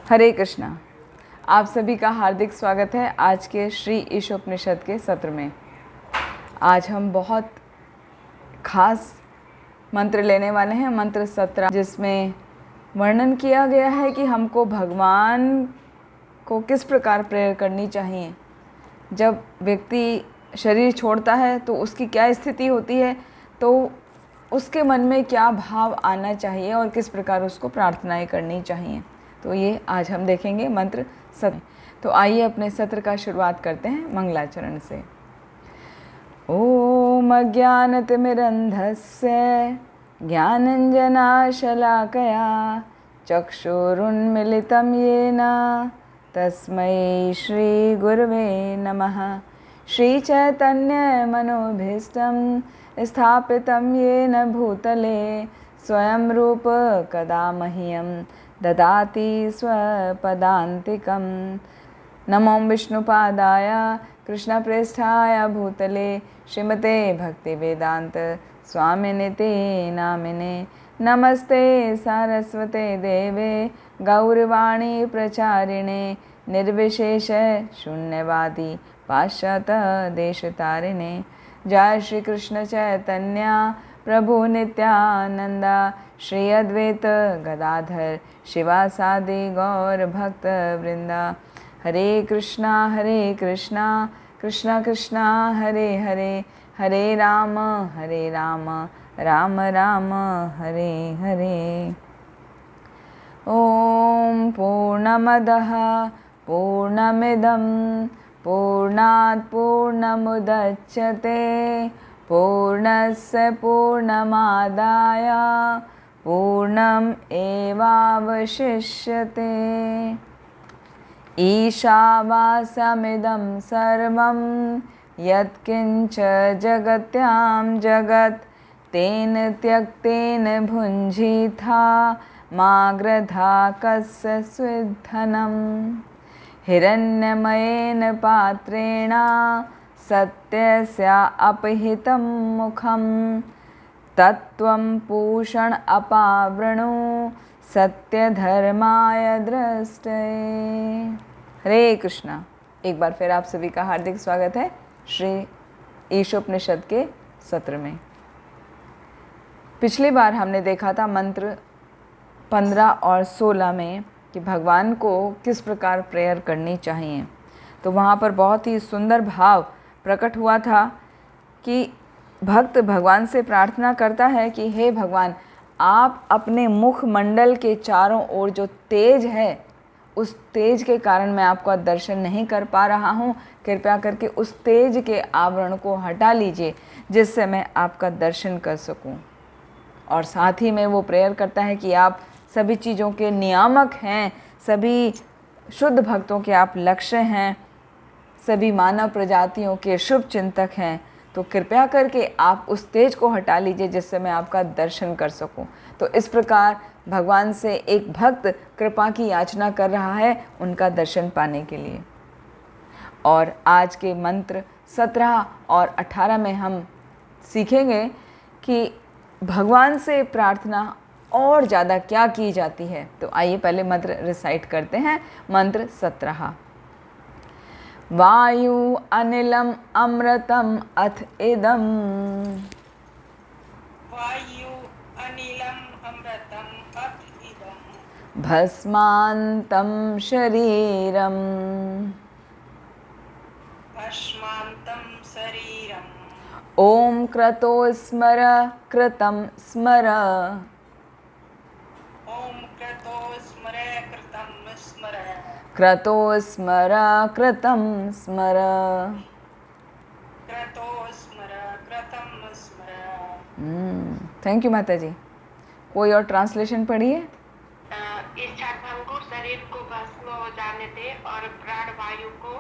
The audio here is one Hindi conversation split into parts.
हरे कृष्णा। आप सभी का हार्दिक स्वागत है आज के श्री ईशोपनिषद के सत्र में। आज हम बहुत खास मंत्र लेने वाले हैं, मंत्र 17, जिसमें वर्णन किया गया है कि हमको भगवान को किस प्रकार प्रेयर करनी चाहिए। जब व्यक्ति शरीर छोड़ता है तो उसकी क्या स्थिति होती है, तो उसके मन में क्या भाव आना चाहिए और किस प्रकार उसको प्रार्थनाएं करनी चाहिए। तो ये आज हम देखेंगे मंत्र 17। तो आइए अपने सत्र का शुरुआत करते हैं मंगलाचरण से। ओम अज्ञानतिमिरन्धस्य ज्ञानञ्जनाशलाकया चक्षुरुन्मिलितं येन तस्मै श्रीगुरवे नमः। श्रीचैतन्यमनोभीष्टं स्थापितं येन भूतले स्वयं रूप कदा मह्यं ददाति स्वपदान्तिकं। नमो विष्णुपादाय कृष्णप्रेष्ठाय भूतले श्रीमते भक्तिवेदांत स्वामिनिते नामिने। नमस्ते सारस्वते देवे गौरवाणी प्रचारिणे निर्विशेष शून्यवादी पाश्चात्य देशतारिणे। जय श्री कृष्ण चैतन्य प्रभु नित्यानंदा श्री अद्वैत गदाधर शिवासादि गौर भक्त वृंदा। हरे कृष्णा कृष्णा कृष्णा हरे हरे, हरे राम राम राम हरे हरे। ओम पूर्णमदः पूर्णमिदं पूर्णात् पूर्णमुदच्यते पूर्णस्य पूर्णमादाय पूर्णम् एवावशिष्यते। ईशावास्यमिदं सर्वं यत्किञ्च जगत्यां जगत् तेन त्यक्तेन भुञ्जीथा मा ग्रधा कस्य स्विद्धनम्। हिरण्यमयेन पात्रेण सत्यस्य अपहितं मुखं तत्त्वं पूषण अपावृणु सत्यधर्माय दृष्टये। हरे कृष्णा। एक बार फिर आप सभी का हार्दिक स्वागत है श्री ईशोपनिषद के सत्र में। पिछली बार हमने देखा था मंत्र 15 और 16 में कि भगवान को किस प्रकार प्रेयर करनी चाहिए। तो वहाँ पर बहुत ही सुंदर भाव प्रकट हुआ था कि भक्त भगवान से प्रार्थना करता है कि हे भगवान, आप अपने मुख मंडल के चारों ओर जो तेज है, उस तेज के कारण मैं आपका दर्शन नहीं कर पा रहा हूँ। कृपया करके उस तेज के आवरण को हटा लीजिए जिससे मैं आपका दर्शन कर सकूँ। और साथ ही में वो प्रेयर करता है कि आप सभी चीज़ों के नियामक हैं, सभी शुद्ध भक्तों के आप लक्ष्य हैं, सभी मानव प्रजातियों के शुभ चिंतक हैं। तो कृपया करके आप उस तेज को हटा लीजिए जिससे मैं आपका दर्शन कर सकूं। तो इस प्रकार भगवान से एक भक्त कृपा की याचना कर रहा है उनका दर्शन पाने के लिए। और आज के मंत्र 17 और 18 में हम सीखेंगे कि भगवान से प्रार्थना और ज़्यादा क्या की जाती है। तो आइए पहले मंत्र रिसाइट करते हैं। मंत्र 17। वायु अनिलम अमृतम अथ इदम। वायु अनिलम अमृतम अथ इदम। भस्मान्तं शरीरम। भस्मान्तं शरीरम। ओम क्रतो स्मर कृतं स्मर। ओम क्रतो स्मर कृतं स्मर। क्रतो स्मर कृतं स्मर। क्रतो स्मर कृतं स्मर। थैंक यू माता जी। कोई और ट्रांसलेशन पढ़िए। इस क्षणभंगुर शरीर को भस्म हो जाने दे और प्राण वायु को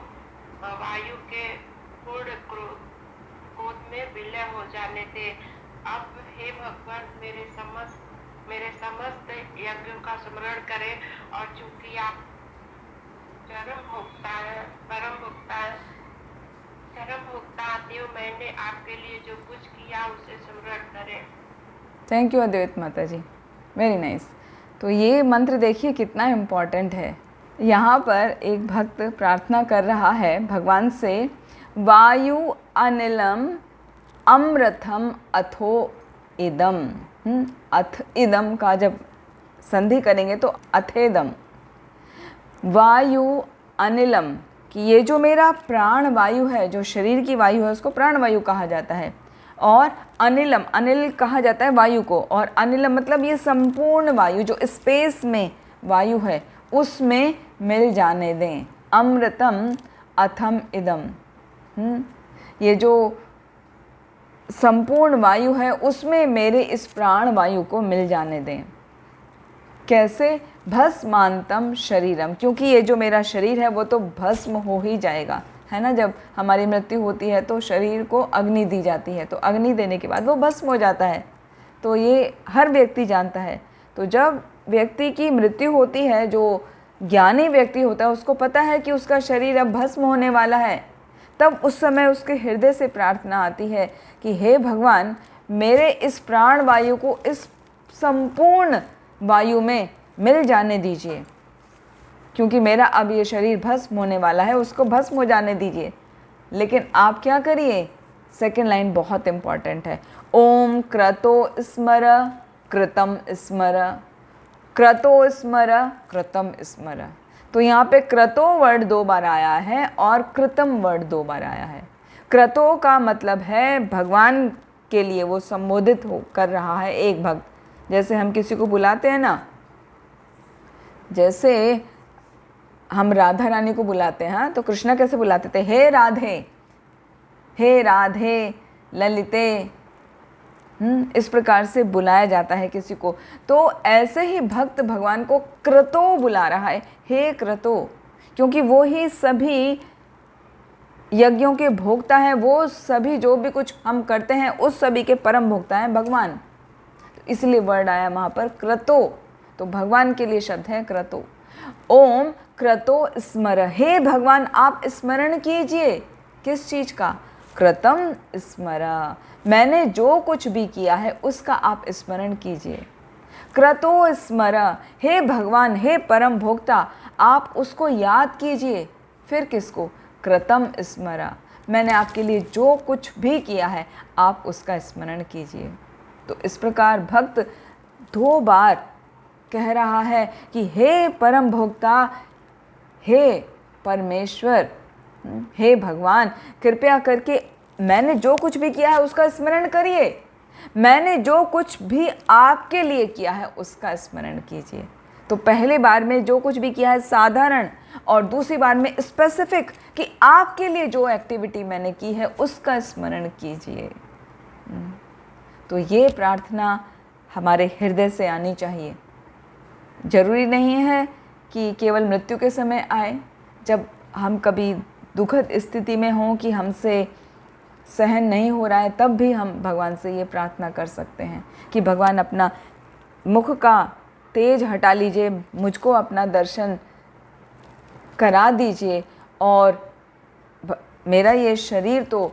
वायु के पूर्ण क्रोध में विलय हो जाने दे। अब हे भगवान मेरे समस्त यज्ञों का स्मरण करें, और चूंकि आप परम भोक्ता देव, मैंने आपके लिए जो कुछ किया उसे स्मरण करें। थैंक यू अद्वैत माता जी, वेरी नाइस। तो ये मंत्र देखिए कितना इम्पॉर्टेंट है यहाँ पर एक भक्त प्रार्थना कर रहा है भगवान से, वायु अनिलम अमृतम अथो इदम। अथ इदम का जब संधि करेंगे तो अथेदम। वायु अनिलम कि ये जो मेरा प्राण वायु है, जो शरीर की वायु है, उसको प्राण वायु कहा जाता है। और अनिलम, अनिल कहा जाता है वायु को, और अनिलम मतलब ये संपूर्ण वायु जो स्पेस में वायु है उसमें मिल जाने दें। अमृतम अथम इदम, ये जो संपूर्ण वायु है उसमें मेरे इस प्राण वायु को मिल जाने दें। कैसे? भस्मांतम शरीरम, क्योंकि ये जो मेरा शरीर है वो तो भस्म हो ही जाएगा, है ना। जब हमारी मृत्यु होती है तो शरीर को अग्नि दी जाती है, तो अग्नि देने के बाद वो भस्म हो जाता है, तो ये हर व्यक्ति जानता है। तो जब व्यक्ति की मृत्यु होती है, जो ज्ञानी व्यक्ति होता है उसको पता है कि उसका शरीर अब भस्म होने वाला है, तब उस समय उसके हृदय से प्रार्थना आती है कि हे भगवान, मेरे इस प्राण वायु को इस संपूर्ण वायु में मिल जाने दीजिए, क्योंकि मेरा अब ये शरीर भस्म होने वाला है, उसको भस्म हो जाने दीजिए। लेकिन आप क्या करिए, सेकंड लाइन बहुत इम्पॉर्टेंट है, ओम क्रतो स्मर कृतम स्मर, क्रतो स्मर कृतम स्मर। तो यहाँ पे क्रतो वर्ड 2 बार आया है और कृतम वर्ड 2 बार आया है। क्रतो का मतलब है भगवान के लिए वो संबोधित कर रहा है एक भक्त। जैसे हम किसी को बुलाते हैं ना, जैसे हम राधा रानी को बुलाते हैं, तो कृष्णा कैसे बुलाते थे, हे राधे, हे राधे ललिते, इस प्रकार से बुलाया जाता है किसी को। तो ऐसे ही भक्त भगवान को क्रतो बुला रहा है, हे क्रतो, क्योंकि वो ही सभी यज्ञों के भोक्ता हैं, वो सभी जो भी कुछ हम करते हैं उस सभी के परम भोक्ता हैं भगवान, इसलिए वर्ड आया वहाँ पर क्रतो। तो भगवान के लिए शब्द है क्रतो। ओम क्रतो स्मर, हे भगवान आप स्मरण कीजिए, किस चीज़ का, कृतम स्मर, मैंने जो कुछ भी किया है उसका आप स्मरण कीजिए। क्रतो स्मर, हे भगवान, हे परम भोक्ता आप उसको याद कीजिए। फिर किसको, कृतम स्मर, मैंने आपके लिए जो कुछ भी किया है आप उसका स्मरण कीजिए। तो इस प्रकार भक्त 2 बार कह रहा है कि हे परम भोक्ता, हे परमेश्वर, हे भगवान, कृपया करके मैंने जो कुछ भी किया है उसका स्मरण करिए, मैंने जो कुछ भी आपके लिए किया है उसका स्मरण कीजिए। तो पहले बार में जो कुछ भी किया है साधारण, और दूसरी बार में स्पेसिफिक कि आपके लिए जो एक्टिविटी मैंने की है उसका स्मरण कीजिए। तो ये प्रार्थना हमारे हृदय से आनी चाहिए। ज़रूरी नहीं है कि केवल मृत्यु के समय आए, जब हम कभी दुखद स्थिति में हों कि हमसे सहन नहीं हो रहा है, तब भी हम भगवान से ये प्रार्थना कर सकते हैं कि भगवान अपना मुख का तेज हटा लीजिए, मुझको अपना दर्शन करा दीजिए, और मेरा ये शरीर तो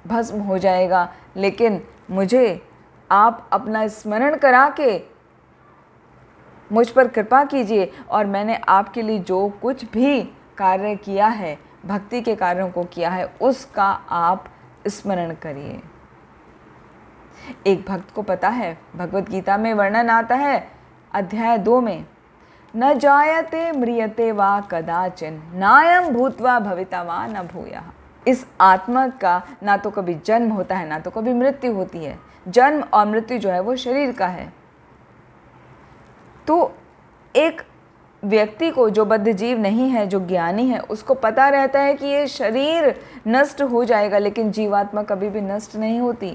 भस्म हो जाएगा, लेकिन मुझे आप अपना स्मरण करा के मुझ पर कृपा कीजिए, और मैंने आपके लिए जो कुछ भी कार्य किया है, भक्ति के कार्यों को किया है, उसका आप स्मरण करिए। एक भक्त को पता है, भगवत गीता में वर्णन आता है अध्याय 2 में, न जायते म्रियते वा कदाचिन नायम भूत्वा भविता वा न भूयः। इस आत्मा का ना तो कभी जन्म होता है ना तो कभी मृत्यु होती है। जन्म और मृत्यु जो है वो शरीर का है। तो एक व्यक्ति को, जो बद्ध जीव नहीं है, जो ज्ञानी है, उसको पता रहता है कि ये शरीर नष्ट हो जाएगा, लेकिन जीवात्मा कभी भी नष्ट नहीं होती।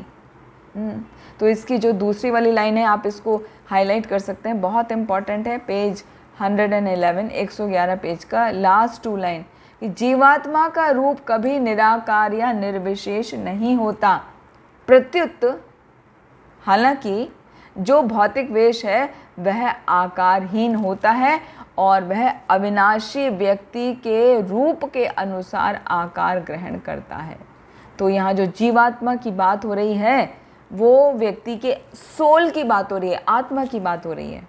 तो इसकी जो दूसरी वाली लाइन है, आप इसको हाईलाइट कर सकते हैं, बहुत इंपॉर्टेंट है, पेज 111, 111 पेज का लास्ट 2 लाइन, कि जीवात्मा का रूप कभी निराकार या निर्विशेष नहीं होता, प्रत्युत हालांकि जो भौतिक वेश है वह आकारहीन होता है और वह अविनाशी व्यक्ति के रूप के अनुसार आकार ग्रहण करता है। तो यहाँ जो जीवात्मा की बात हो रही है वो व्यक्ति के सोल की बात हो रही है, आत्मा की बात हो रही है,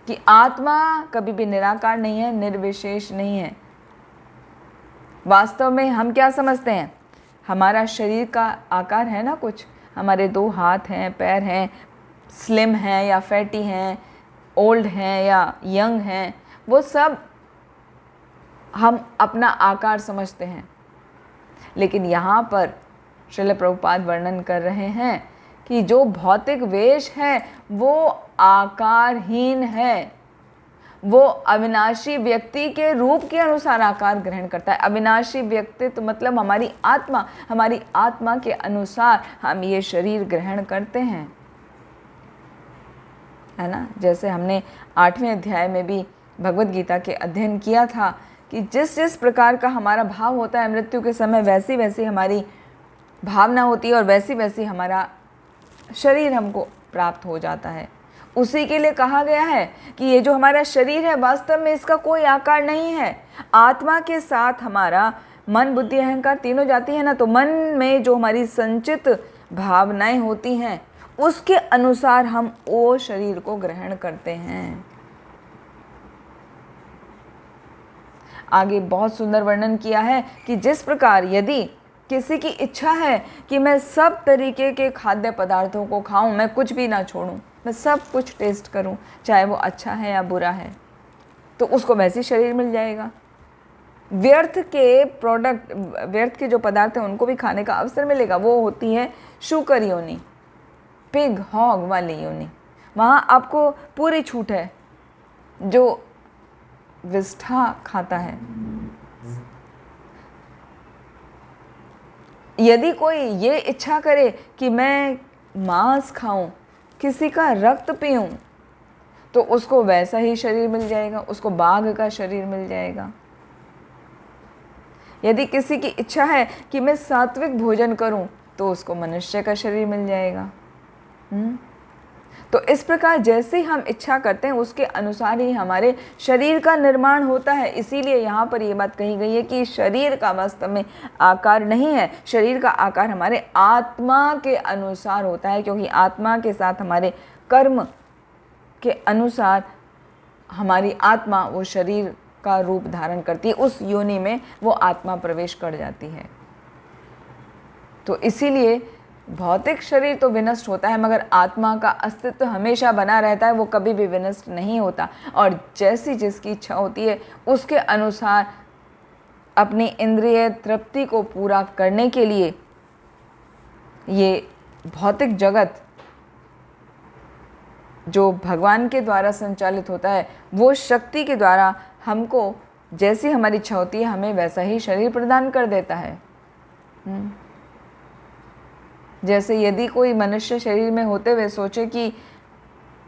कि आत्मा कभी भी निराकार नहीं है, निर्विशेष नहीं है। वास्तव में हम क्या समझते हैं, हमारा शरीर का आकार है ना कुछ, हमारे 2 हाथ हैं, पैर हैं, स्लिम हैं या फैटी हैं, ओल्ड हैं या यंग हैं, वो सब हम अपना आकार समझते हैं। लेकिन यहाँ पर श्रील प्रभुपाद वर्णन कर रहे हैं कि जो भौतिक वेश है वो आकारहीन है, वो अविनाशी व्यक्ति के रूप के अनुसार आकार ग्रहण करता है। अविनाशी व्यक्तित्व मतलब हमारी आत्मा के अनुसार हम ये शरीर ग्रहण करते हैं, है ना। जैसे हमने 8वें अध्याय में भी भगवत गीता के अध्ययन किया था कि जिस जिस प्रकार का हमारा भाव होता है मृत्यु के समय, वैसी वैसी हमारी भावना होती है और वैसी वैसी हमारा शरीर हमको प्राप्त हो जाता है। उसी के लिए कहा गया है कि ये जो हमारा शरीर है वास्तव में इसका कोई आकार नहीं है। आत्मा के साथ हमारा मन, बुद्धि, अहंकार तीनों जाती है ना, तो मन में जो हमारी संचित भावनाएं होती हैं उसके अनुसार हम वो शरीर को ग्रहण करते हैं। आगे बहुत सुंदर वर्णन किया है कि जिस प्रकार यदि किसी की इच्छा है कि मैं सब तरीके के खाद्य पदार्थों को खाऊं, मैं कुछ भी ना छोड़ूं, मैं सब कुछ टेस्ट करूं, चाहे वो अच्छा है या बुरा है, तो उसको वैसी शरीर मिल जाएगा। व्यर्थ के जो पदार्थ हैं उनको भी खाने का अवसर मिलेगा। वो होती है शूकर योनि, पिग हॉग वाली योनि। वहाँ आपको पूरी छूट है। जो विष्ठा खाता है, यदि कोई ये इच्छा करे कि मैं मांस खाऊं, किसी का रक्त पीऊं, तो उसको वैसा ही शरीर मिल जाएगा, उसको बाघ का शरीर मिल जाएगा। यदि किसी की इच्छा है कि मैं सात्विक भोजन करूं, तो उसको मनुष्य का शरीर मिल जाएगा। तो इस प्रकार जैसे हम इच्छा करते हैं उसके अनुसार ही हमारे शरीर का निर्माण होता है। इसीलिए यहाँ पर ये बात कही गई है कि शरीर का वास्तव में आकार नहीं है, शरीर का आकार हमारे आत्मा के अनुसार होता है, क्योंकि आत्मा के साथ हमारे कर्म के अनुसार हमारी आत्मा वो शरीर का रूप धारण करती है, उस योनि में वो आत्मा प्रवेश कर जाती है। तो इसीलिए भौतिक शरीर तो विनष्ट होता है, मगर आत्मा का अस्तित्व हमेशा बना रहता है, वो कभी भी विनष्ट नहीं होता। और जैसी जिसकी इच्छा होती है उसके अनुसार अपनी इंद्रिय तृप्ति को पूरा करने के लिए ये भौतिक जगत जो भगवान के द्वारा संचालित होता है, वो शक्ति के द्वारा हमको जैसी हमारी इच्छा होती है हमें वैसा ही शरीर प्रदान कर देता है। जैसे यदि कोई मनुष्य शरीर में होते हुए सोचे कि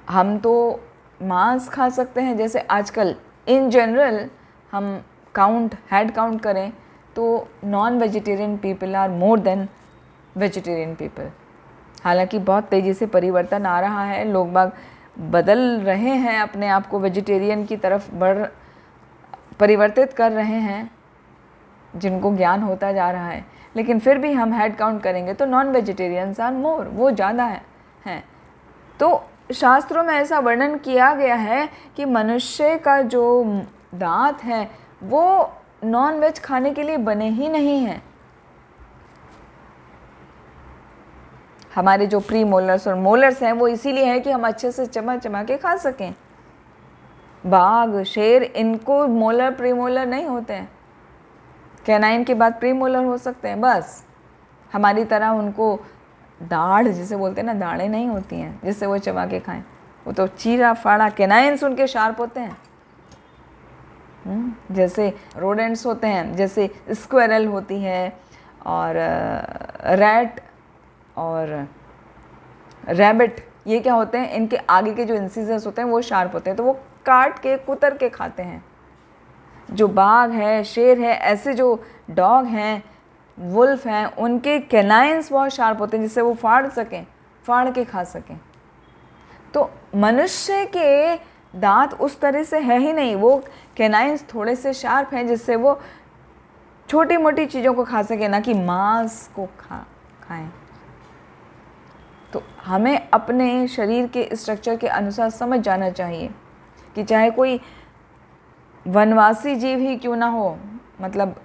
हम तो मांस खा सकते हैं, जैसे आजकल इन जनरल हम हेड काउंट करें तो non vegetarian people are more than vegetarian people. हालांकि बहुत तेज़ी से परिवर्तन आ रहा है, लोग बाग बदल रहे हैं, अपने आप को वेजिटेरियन की तरफ परिवर्तित कर रहे हैं, जिनको ज्ञान होता जा रहा है। लेकिन फिर भी हम हेड काउंट करेंगे तो नॉन वेजिटेरियंस आर मोर, वो ज़्यादा हैं। तो शास्त्रों में ऐसा वर्णन किया गया है कि मनुष्य का जो दांत है वो नॉन वेज खाने के लिए बने ही नहीं हैं। हमारे जो प्री मोलर्स और मोलर्स हैं वो इसीलिए है कि हम अच्छे से चबा चबा के खा सकें। बाघ, शेर, इनको मोलर प्री मोलर नहीं होते हैं, कैनाइन के बाद प्री मोलर हो सकते हैं। बस हमारी तरह उनको दाढ़ जिसे बोलते हैं ना, दाढ़ें नहीं होती हैं जिससे वो चबा के खाएं। वो तो चीरा फाड़ा कैनाइन्स उनके शार्प होते हैं। जैसे रोडेंट्स होते हैं, जैसे स्क्वेरल होती है और रैट और रैबिट, ये क्या होते हैं, इनके आगे के जो इंसिजर्स होते हैं वो शार्प होते हैं, तो वो काट के कुतर के खाते हैं। जो बाघ है, शेर है, ऐसे जो डॉग हैं, वुल्फ हैं, उनके कैनाइन्स बहुत शार्प होते हैं जिससे वो फाड़ के खा सकें। तो मनुष्य के दांत उस तरह से है ही नहीं, वो कैनाइन्स थोड़े से शार्प हैं जिससे वो छोटी मोटी चीज़ों को खा सके, ना कि मांस को खाएं। तो हमें अपने शरीर के स्ट्रक्चर के अनुसार समझ जाना चाहिए कि चाहे कोई वनवासी जीव ही क्यों ना हो, मतलब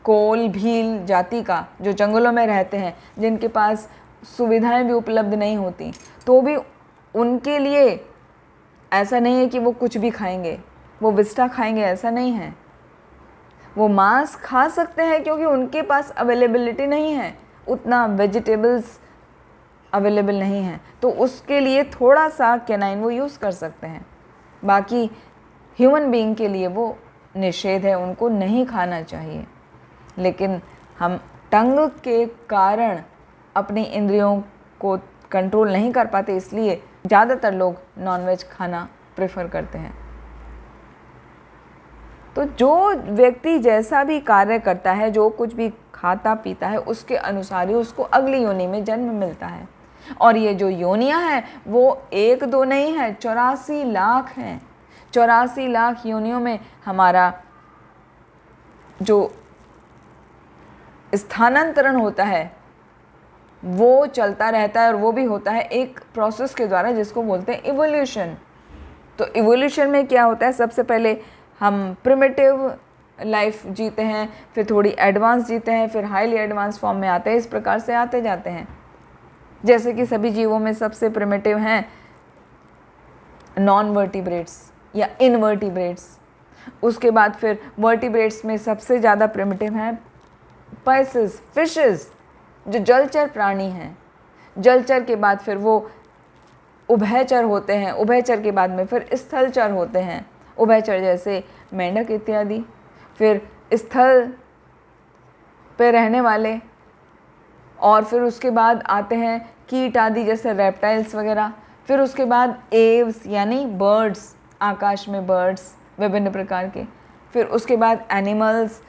कोल भील जाति का, जो जंगलों में रहते हैं, जिनके पास सुविधाएं भी उपलब्ध नहीं होती, तो भी उनके लिए ऐसा नहीं है कि वो कुछ भी खाएंगे, वो विस्टा खाएंगे, ऐसा नहीं है। वो मांस खा सकते हैं क्योंकि उनके पास अवेलेबिलिटी नहीं है, उतना वेजिटेबल्स अवेलेबल नहीं है, तो उसके लिए थोड़ा सा कैनाइन वो यूज़ कर सकते हैं। बाकी ह्यूमन बीइंग के लिए वो निषेध है, उनको नहीं खाना चाहिए। लेकिन हम टंग के कारण अपनी इंद्रियों को कंट्रोल नहीं कर पाते, इसलिए ज़्यादातर लोग नॉनवेज खाना प्रेफर करते हैं। तो जो व्यक्ति जैसा भी कार्य करता है, जो कुछ भी खाता पीता है, उसके अनुसार ही उसको अगली योनि में जन्म मिलता है। और ये जो योनियां हैं वो 1-2 नहीं है, 84 लाख हैं। 84 लाख योनियों में हमारा जो स्थानांतरण होता है वो चलता रहता है, और वो भी होता है एक प्रोसेस के द्वारा जिसको बोलते हैं इवोल्यूशन। तो इवोल्यूशन में क्या होता है, सबसे पहले हम प्रिमिटिव लाइफ जीते हैं, फिर थोड़ी एडवांस जीते हैं, फिर हाईली एडवांस फॉर्म में आते हैं, इस प्रकार से आते जाते हैं। जैसे कि सभी जीवों में सबसे प्रिमिटिव हैं नॉन वर्टिब्रेट्स या इनवर्टिब्रेट्स। उसके बाद फिर वर्टिब्रेट्स में सबसे ज़्यादा प्रिमिटिव हैं पैसेस, फिशेस, जो जलचर प्राणी हैं। जलचर के बाद फिर वो उभयचर होते हैं, उभयचर के बाद में फिर स्थलचर होते हैं, उभयचर जैसे मेंढक इत्यादि, फिर स्थल पे रहने वाले, और फिर उसके बाद आते हैं कीट आदि जैसे रेप्टाइल्स वगैरह। फिर उसके बाद एव्स यानी बर्ड्स, आकाश में बर्ड्स विभिन्न प्रकार के। फिर उसके बाद एनिमल्स,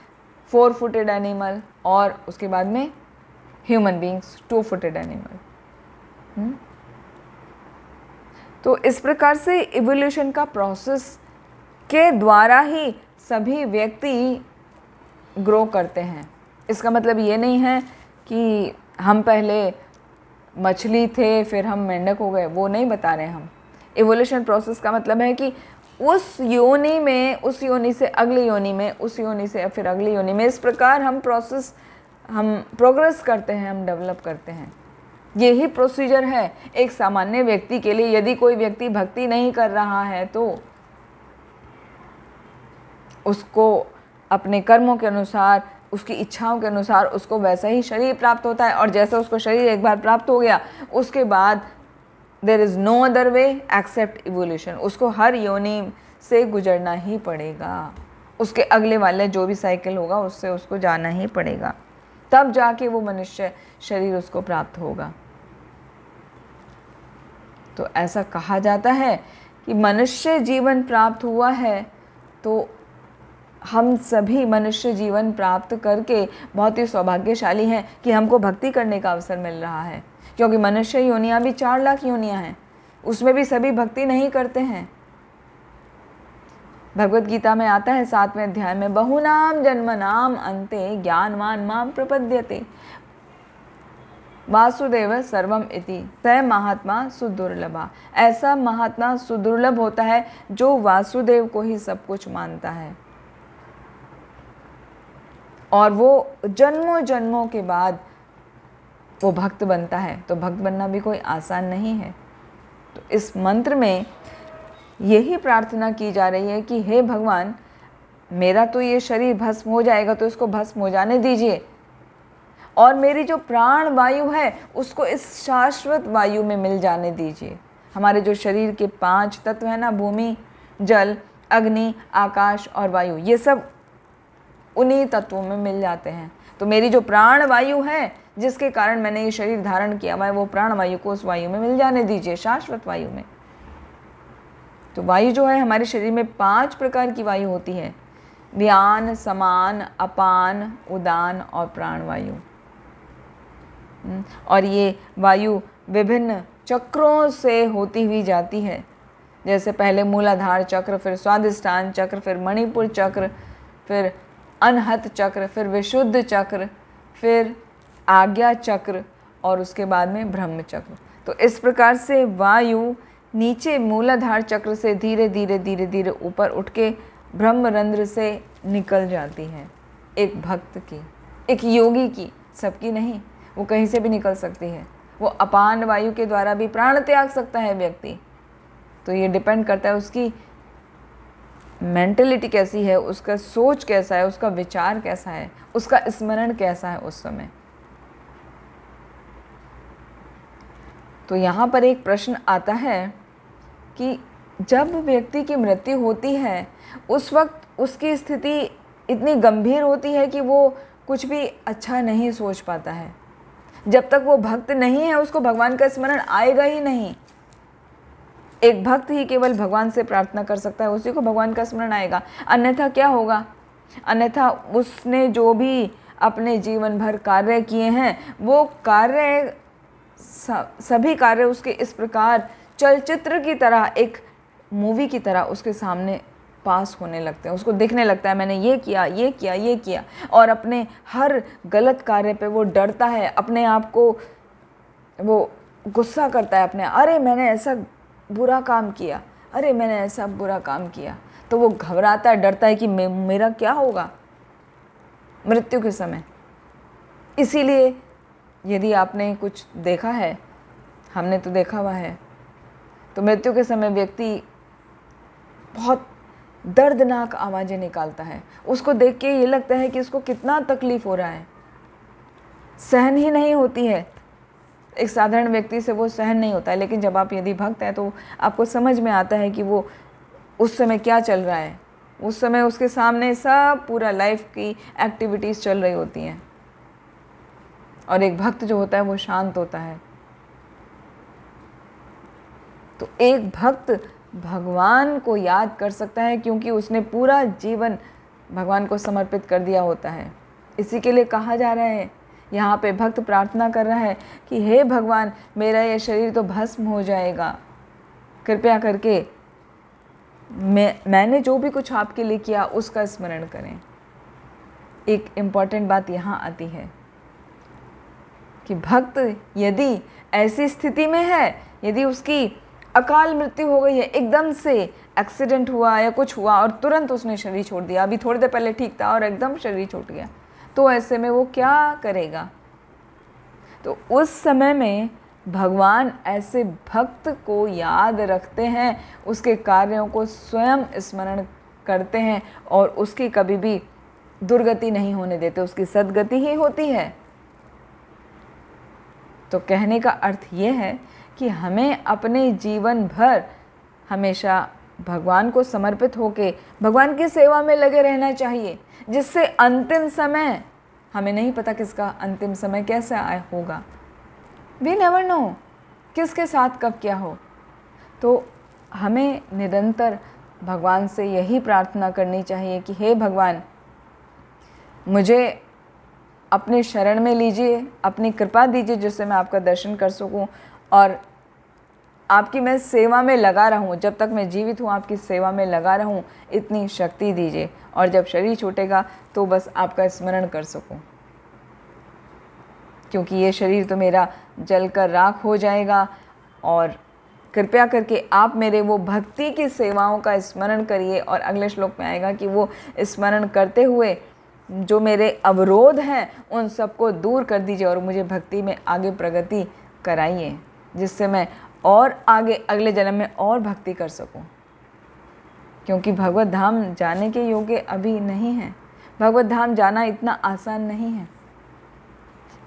4 फुटेड एनिमल, और उसके बाद में ह्यूमन बींग्स, 2 फुटेड एनिमल। तो इस प्रकार से इवोल्यूशन का प्रोसेस के द्वारा ही सभी व्यक्ति ग्रो करते हैं। इसका मतलब ये नहीं है कि हम पहले मछली थे फिर हम मेंढक हो गए, वो नहीं बता रहे हम। इवोल्यूशन प्रोसेस का मतलब है कि उस योनि में, उस योनि से अगली योनि में, उस योनि से फिर अगली योनि में, इस प्रकार हम प्रोग्रेस करते हैं, हम डेवलप करते हैं। यही प्रोसीजर है एक सामान्य व्यक्ति के लिए। यदि कोई व्यक्ति भक्ति नहीं कर रहा है तो उसको अपने कर्मों के अनुसार, उसकी इच्छाओं के अनुसार उसको वैसा ही शरीर प्राप्त होता है, और जैसा उसको शरीर एक बार प्राप्त हो गया उसके बाद there is no other way except evolution. उसको हर योनि से गुजरना ही पड़ेगा, उसके अगले वाले जो भी साइकिल होगा उससे उसको जाना ही पड़ेगा, तब जाके वो मनुष्य शरीर उसको प्राप्त होगा। तो ऐसा कहा जाता है कि मनुष्य जीवन प्राप्त हुआ है, तो हम सभी मनुष्य जीवन प्राप्त करके बहुत ही सौभाग्यशाली हैं कि हमको भक्ति करने का अवसर मिल रहा है। क्योंकि मनुष्य योनियाँ भी 4 लाख योनियाँ हैं, उसमें भी सभी भक्ति नहीं करते हैं। भगवत गीता में आता है 7वें अध्याय में, बहुनाम जन्मनाम अन्ते ज्ञानवान माम प्रपद्यते वासुदेव सर्वम इति स महात्मा सुदुर्लभा। ऐसा महात्मा सुदुर्लभ होता है जो वासुदेव को ही सब कुछ मानता है, और वो जन्मों जन्मों के बाद वो भक्त बनता है। तो भक्त बनना भी कोई आसान नहीं है। तो इस मंत्र में यही प्रार्थना की जा रही है कि हे भगवान, मेरा तो ये शरीर भस्म हो जाएगा तो इसको भस्म हो जाने दीजिए, और मेरी जो प्राण वायु है उसको इस शाश्वत वायु में मिल जाने दीजिए। हमारे जो शरीर के 5 तत्व हैं ना, भूमि, जल, अग्नि, आकाश और वायु, ये सब उन्हीं तत्वों में मिल जाते हैं। तो मेरी जो प्राण वायु है जिसके कारण मैंने ये शरीर धारण किया हुआ है, वो प्राण वायु को उस वायु में मिल जाने दीजिए, शाश्वत वायु में। तो वायु जो है, हमारे शरीर में 5 प्रकार की वायु होती है, व्यान, समान, अपान, उदान और प्राण वायु। और ये वायु विभिन्न चक्रों से होती हुई जाती है। जैसे पहले मूलाधार चक्र, फिर स्वादिष्ठान चक्र, फिर मणिपुर चक्र, फिर अनहत चक्र, फिर विशुद्ध चक्र, फिर आज्ञा चक्र, और उसके बाद में ब्रह्म चक्र। तो इस प्रकार से वायु नीचे मूलाधार चक्र से धीरे धीरे धीरे धीरे ऊपर उठ के ब्रह्मरंध्र से निकल जाती है। एक भक्त की, एक योगी की, सबकी नहीं, वो कहीं से भी निकल सकती है। वो अपान वायु के द्वारा भी प्राण त्याग सकता है व्यक्ति। तो ये डिपेंड करता है उसकी मेंटलिटी कैसी है, उसका सोच कैसा है, उसका विचार कैसा है, उसका स्मरण कैसा है उस समय। तो यहाँ पर एक प्रश्न आता है कि जब व्यक्ति की मृत्यु होती है उस वक्त उसकी स्थिति इतनी गंभीर होती है कि वो कुछ भी अच्छा नहीं सोच पाता है। जब तक वो भक्त नहीं है उसको भगवान का स्मरण आएगा ही नहीं। एक भक्त ही केवल भगवान से प्रार्थना कर सकता है, उसी को भगवान का स्मरण आएगा। अन्यथा क्या होगा? अन्यथा उसने जो भी अपने जीवन भर कार्य किए हैं वो कार्य, सभी कार्य उसके इस प्रकार चलचित्र की तरह, एक मूवी की तरह उसके सामने पास होने लगते हैं। उसको दिखने लगता है मैंने ये किया, ये किया, ये किया, और अपने हर गलत कार्य पे वो डरता है, अपने आप को वो गुस्सा करता है अपने, अरे मैंने ऐसा बुरा काम किया, अरे मैंने ऐसा बुरा काम किया। तो वो घबराता है, डरता है कि मेरा क्या होगा मृत्यु के समय। इसीलिए यदि आपने कुछ देखा है, हमने तो देखा हुआ है, तो मृत्यु के समय व्यक्ति बहुत दर्दनाक आवाज़ें निकालता है। उसको देख के ये लगता है कि उसको कितना तकलीफ़ हो रहा है, सहन ही नहीं होती है। एक साधारण व्यक्ति से वो सहन नहीं होता है, लेकिन जब आप यदि भक्त हैं तो आपको समझ में आता है कि वो उस समय क्या चल रहा है। उस समय उसके सामने सब पूरा लाइफ की एक्टिविटीज़ चल रही होती हैं, और एक भक्त जो होता है वो शांत होता है। तो एक भक्त भगवान को याद कर सकता है क्योंकि उसने पूरा जीवन भगवान को समर्पित कर दिया होता है। इसी के लिए कहा जा रहा है, यहाँ पे भक्त प्रार्थना कर रहा है कि हे भगवान, मेरा ये शरीर तो भस्म हो जाएगा, कृपया करके मैंने जो भी कुछ आपके लिए किया उसका स्मरण करें। एक इम्पॉर्टेंट बात यहाँ आती है कि भक्त यदि ऐसी स्थिति में है, यदि उसकी अकाल मृत्यु हो गई है, एकदम से एक्सीडेंट हुआ या कुछ हुआ और तुरंत उसने शरीर छोड़ दिया, अभी थोड़ी देर पहले ठीक था और एकदम शरीर छूट गया, तो ऐसे में वो क्या करेगा? तो उस समय में भगवान ऐसे भक्त को याद रखते हैं, उसके कार्यों को स्वयं स्मरण करते हैं और उसकी कभी भी दुर्गति नहीं होने देते, उसकी सद्गति ही होती है। तो कहने का अर्थ ये है कि हमें अपने जीवन भर हमेशा भगवान को समर्पित होकर भगवान की सेवा में लगे रहना चाहिए, जिससे अंतिम समय, हमें नहीं पता किसका अंतिम समय कैसे होगा, वी नेवर नो किसके साथ कब क्या हो। तो हमें निरंतर भगवान से यही प्रार्थना करनी चाहिए कि हे भगवान, मुझे अपने शरण में लीजिए, अपनी कृपा दीजिए जिससे मैं आपका दर्शन कर सकूं और आपकी मैं सेवा में लगा रहूं, जब तक मैं जीवित हूं आपकी सेवा में लगा रहूं, इतनी शक्ति दीजिए, और जब शरीर छूटेगा तो बस आपका स्मरण कर सकूं, क्योंकि ये शरीर तो मेरा जलकर राख हो जाएगा। और कृपया करके आप मेरे वो भक्ति की सेवाओं का स्मरण करिए, और अगले श्लोक में आएगा कि वो स्मरण करते हुए जो मेरे अवरोध हैं उन सबको दूर कर दीजिए और मुझे भक्ति में आगे प्रगति कराइए, जिससे मैं और आगे अगले जन्म में और भक्ति कर सकूं। क्योंकि भगवत धाम जाने के योग्य अभी नहीं है, भगवत धाम जाना इतना आसान नहीं है।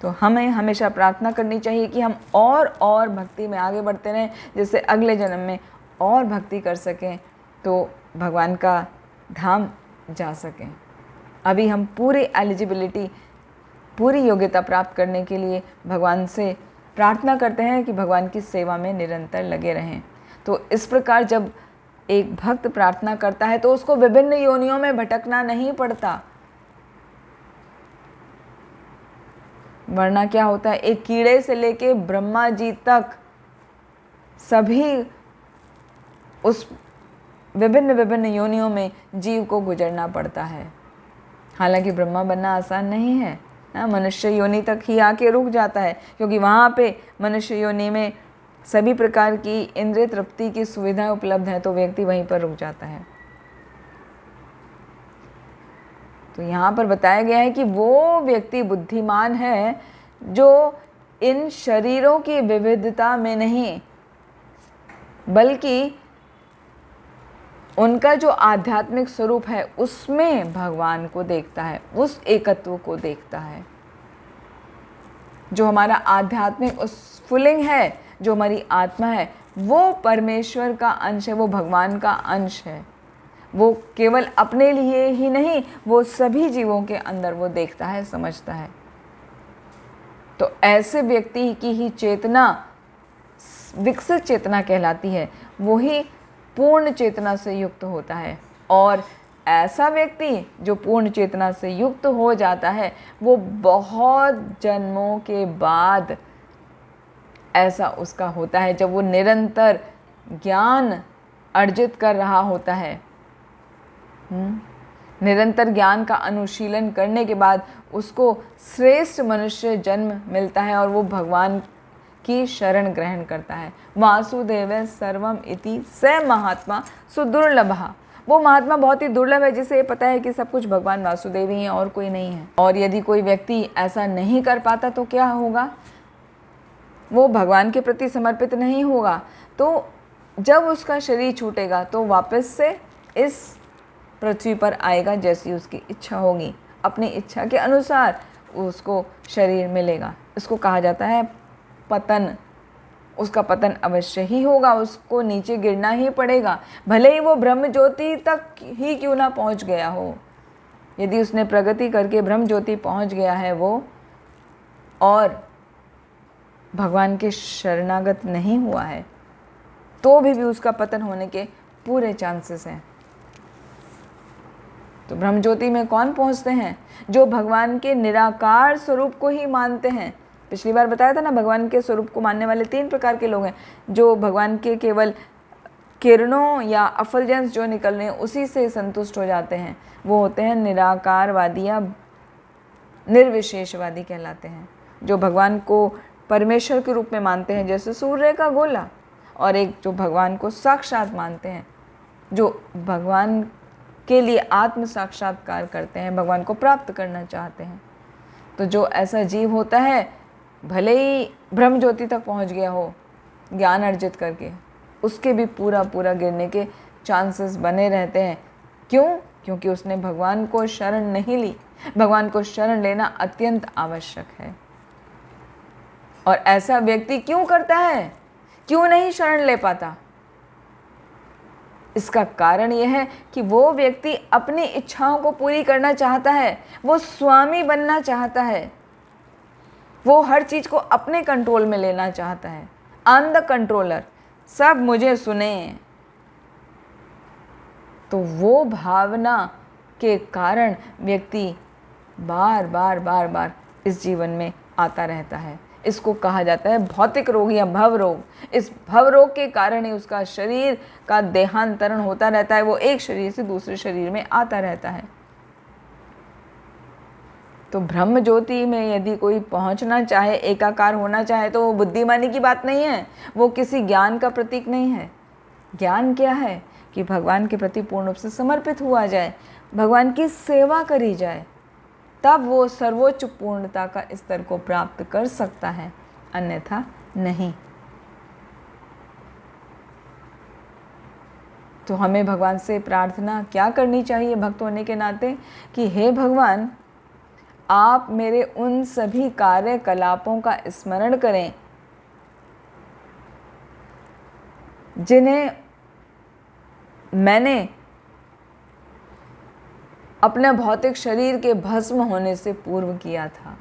तो हमें हमेशा प्रार्थना करनी चाहिए कि हम और भक्ति में आगे बढ़ते रहें, जिससे अगले जन्म में और भक्ति कर सकें, तो भगवान का धाम जा सकें। अभी हम पूरी एलिजिबिलिटी, पूरी योग्यता प्राप्त करने के लिए भगवान से प्रार्थना करते हैं कि भगवान की सेवा में निरंतर लगे रहें। तो इस प्रकार जब एक भक्त प्रार्थना करता है तो उसको विभिन्न योनियों में भटकना नहीं पड़ता, वरना क्या होता है, एक कीड़े से लेके ब्रह्मा जी तक सभी उस विभिन्न योनियों में जीव को गुजरना पड़ता है। हालांकि ब्रह्मा बनना आसान नहीं है ना, मनुष्य योनि तक ही आके रुक जाता है, क्योंकि वहाँ पे मनुष्य योनि में सभी प्रकार की इंद्रिय तृप्ति की सुविधाएं उपलब्ध हैं, तो व्यक्ति वहीं पर रुक जाता है। तो यहाँ पर बताया गया है कि वो व्यक्ति बुद्धिमान है जो इन शरीरों की विविधता में नहीं, बल्कि उनका जो आध्यात्मिक स्वरूप है उसमें भगवान को देखता है, उस एकत्व को देखता है। जो हमारा आध्यात्मिक स्फुलिंग है, जो हमारी आत्मा है, वो परमेश्वर का अंश है, वो भगवान का अंश है। वो केवल अपने लिए ही नहीं, वो सभी जीवों के अंदर वो देखता है, समझता है। तो ऐसे व्यक्ति की ही चेतना विकसित चेतना कहलाती है, वो ही पूर्ण चेतना से युक्त होता है। और ऐसा व्यक्ति जो पूर्ण चेतना से युक्त हो जाता है, वो बहुत जन्मों के बाद ऐसा उसका होता है, जब वो निरंतर ज्ञान अर्जित कर रहा होता है। निरंतर ज्ञान का अनुशीलन करने के बाद उसको श्रेष्ठ मनुष्य जन्म मिलता है और वो भगवान की शरण ग्रहण करता है। वासुदेव सर्वम इति स महात्मा सुदुर्लभः। वो महात्मा बहुत ही दुर्लभ है जिसे ये पता है कि सब कुछ भगवान वासुदेव ही हैं और कोई नहीं है। और यदि कोई व्यक्ति ऐसा नहीं कर पाता तो क्या होगा? वो भगवान के प्रति समर्पित नहीं होगा। तो जब उसका शरीर छूटेगा तो वापस से इस पृथ्वी पर आएगा, जैसी उसकी इच्छा होगी, अपनी इच्छा के अनुसार उसको शरीर मिलेगा। इसको कहा जाता है पतन। उसका पतन अवश्य ही होगा, उसको नीचे गिरना ही पड़ेगा, भले ही वो ब्रह्म ज्योति तक ही क्यों ना पहुंच गया हो। यदि उसने प्रगति करके ब्रह्म ज्योति पहुंच गया है वो, और भगवान के शरणागत नहीं हुआ है, तो भी उसका पतन होने के पूरे चांसेस हैं। तो ब्रह्म ज्योति में कौन पहुंचते हैं? जो भगवान के निराकार स्वरूप को ही मानते हैं। पिछली बार बताया था ना, भगवान के स्वरूप को मानने वाले 3 प्रकार के लोग हैं। जो भगवान के केवल किरणों या अफलजेंस जो निकल रहे हैं उसी से संतुष्ट हो जाते हैं, वो होते हैं निराकारवादी या निर्विशेषवादी कहलाते हैं। जो भगवान को परमेश्वर के रूप में मानते हैं, जैसे सूर्य का गोला, और एक जो भगवान को साक्षात मानते हैं, जो भगवान के लिए आत्म साक्षात्कार करते हैं, भगवान को प्राप्त करना चाहते हैं। तो जो ऐसा जीव होता है, भले ही ब्रह्म ज्योति तक पहुंच गया हो ज्ञान अर्जित करके, उसके भी पूरा गिरने के चांसेस बने रहते हैं। क्यों? क्योंकि उसने भगवान को शरण नहीं ली। भगवान को शरण लेना अत्यंत आवश्यक है। और ऐसा व्यक्ति क्यों करता है? क्यों नहीं शरण ले पाता? इसका कारण यह है कि वो व्यक्ति अपनी इच्छाओं को पूरी करना चाहता है, वो स्वामी बनना चाहता है, वो हर चीज़ को अपने कंट्रोल में लेना चाहता है। आई एम द कंट्रोलर, सब मुझे सुने। तो वो भावना के कारण व्यक्ति बार बार इस जीवन में आता रहता है। इसको कहा जाता है भौतिक रोग या भव रोग। इस भव रोग के कारण ही उसका शरीर का देहांतरण होता रहता है, वो एक शरीर से दूसरे शरीर में आता रहता है। तो ब्रह्म ज्योति में यदि कोई पहुंचना चाहे, एकाकार होना चाहे, तो वो बुद्धिमानी की बात नहीं है, वो किसी ज्ञान का प्रतीक नहीं है। ज्ञान क्या है? कि भगवान के प्रति पूर्ण रूप से समर्पित हुआ जाए, भगवान की सेवा करी जाए, तब वो सर्वोच्च पूर्णता का स्तर को प्राप्त कर सकता है, अन्यथा नहीं। तो हमें भगवान से प्रार्थना क्या करनी चाहिए भक्त होने के नाते? कि हे भगवान, आप मेरे उन सभी कार्यकलापों का स्मरण करें जिन्हें मैंने अपने भौतिक शरीर के भस्म होने से पूर्व किया था।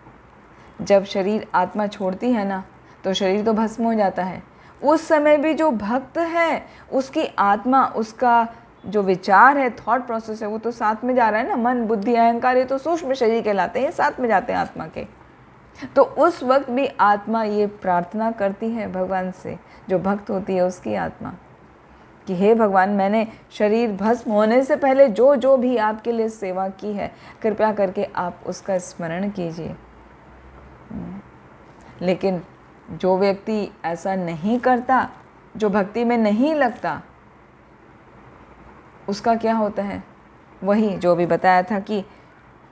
जब शरीर आत्मा छोड़ती है ना, तो शरीर तो भस्म हो जाता है। उस समय भी जो भक्त है, उसकी आत्मा, उसका जो विचार है, थॉट प्रोसेस है, वो तो साथ में जा रहा है ना। मन, बुद्धि, अहंकार, ये तो सूक्ष्म शरीर कहलाते हैं, साथ में जाते हैं आत्मा के। तो उस वक्त भी आत्मा ये प्रार्थना करती है भगवान से, जो भक्त होती है उसकी आत्मा, कि हे भगवान, मैंने शरीर भस्म होने से पहले जो जो भी आपके लिए सेवा की है, कृपया करके आप उसका स्मरण कीजिए। लेकिन जो व्यक्ति ऐसा नहीं करता, जो भक्ति में नहीं लगता, उसका क्या होता है? वही जो भी बताया था कि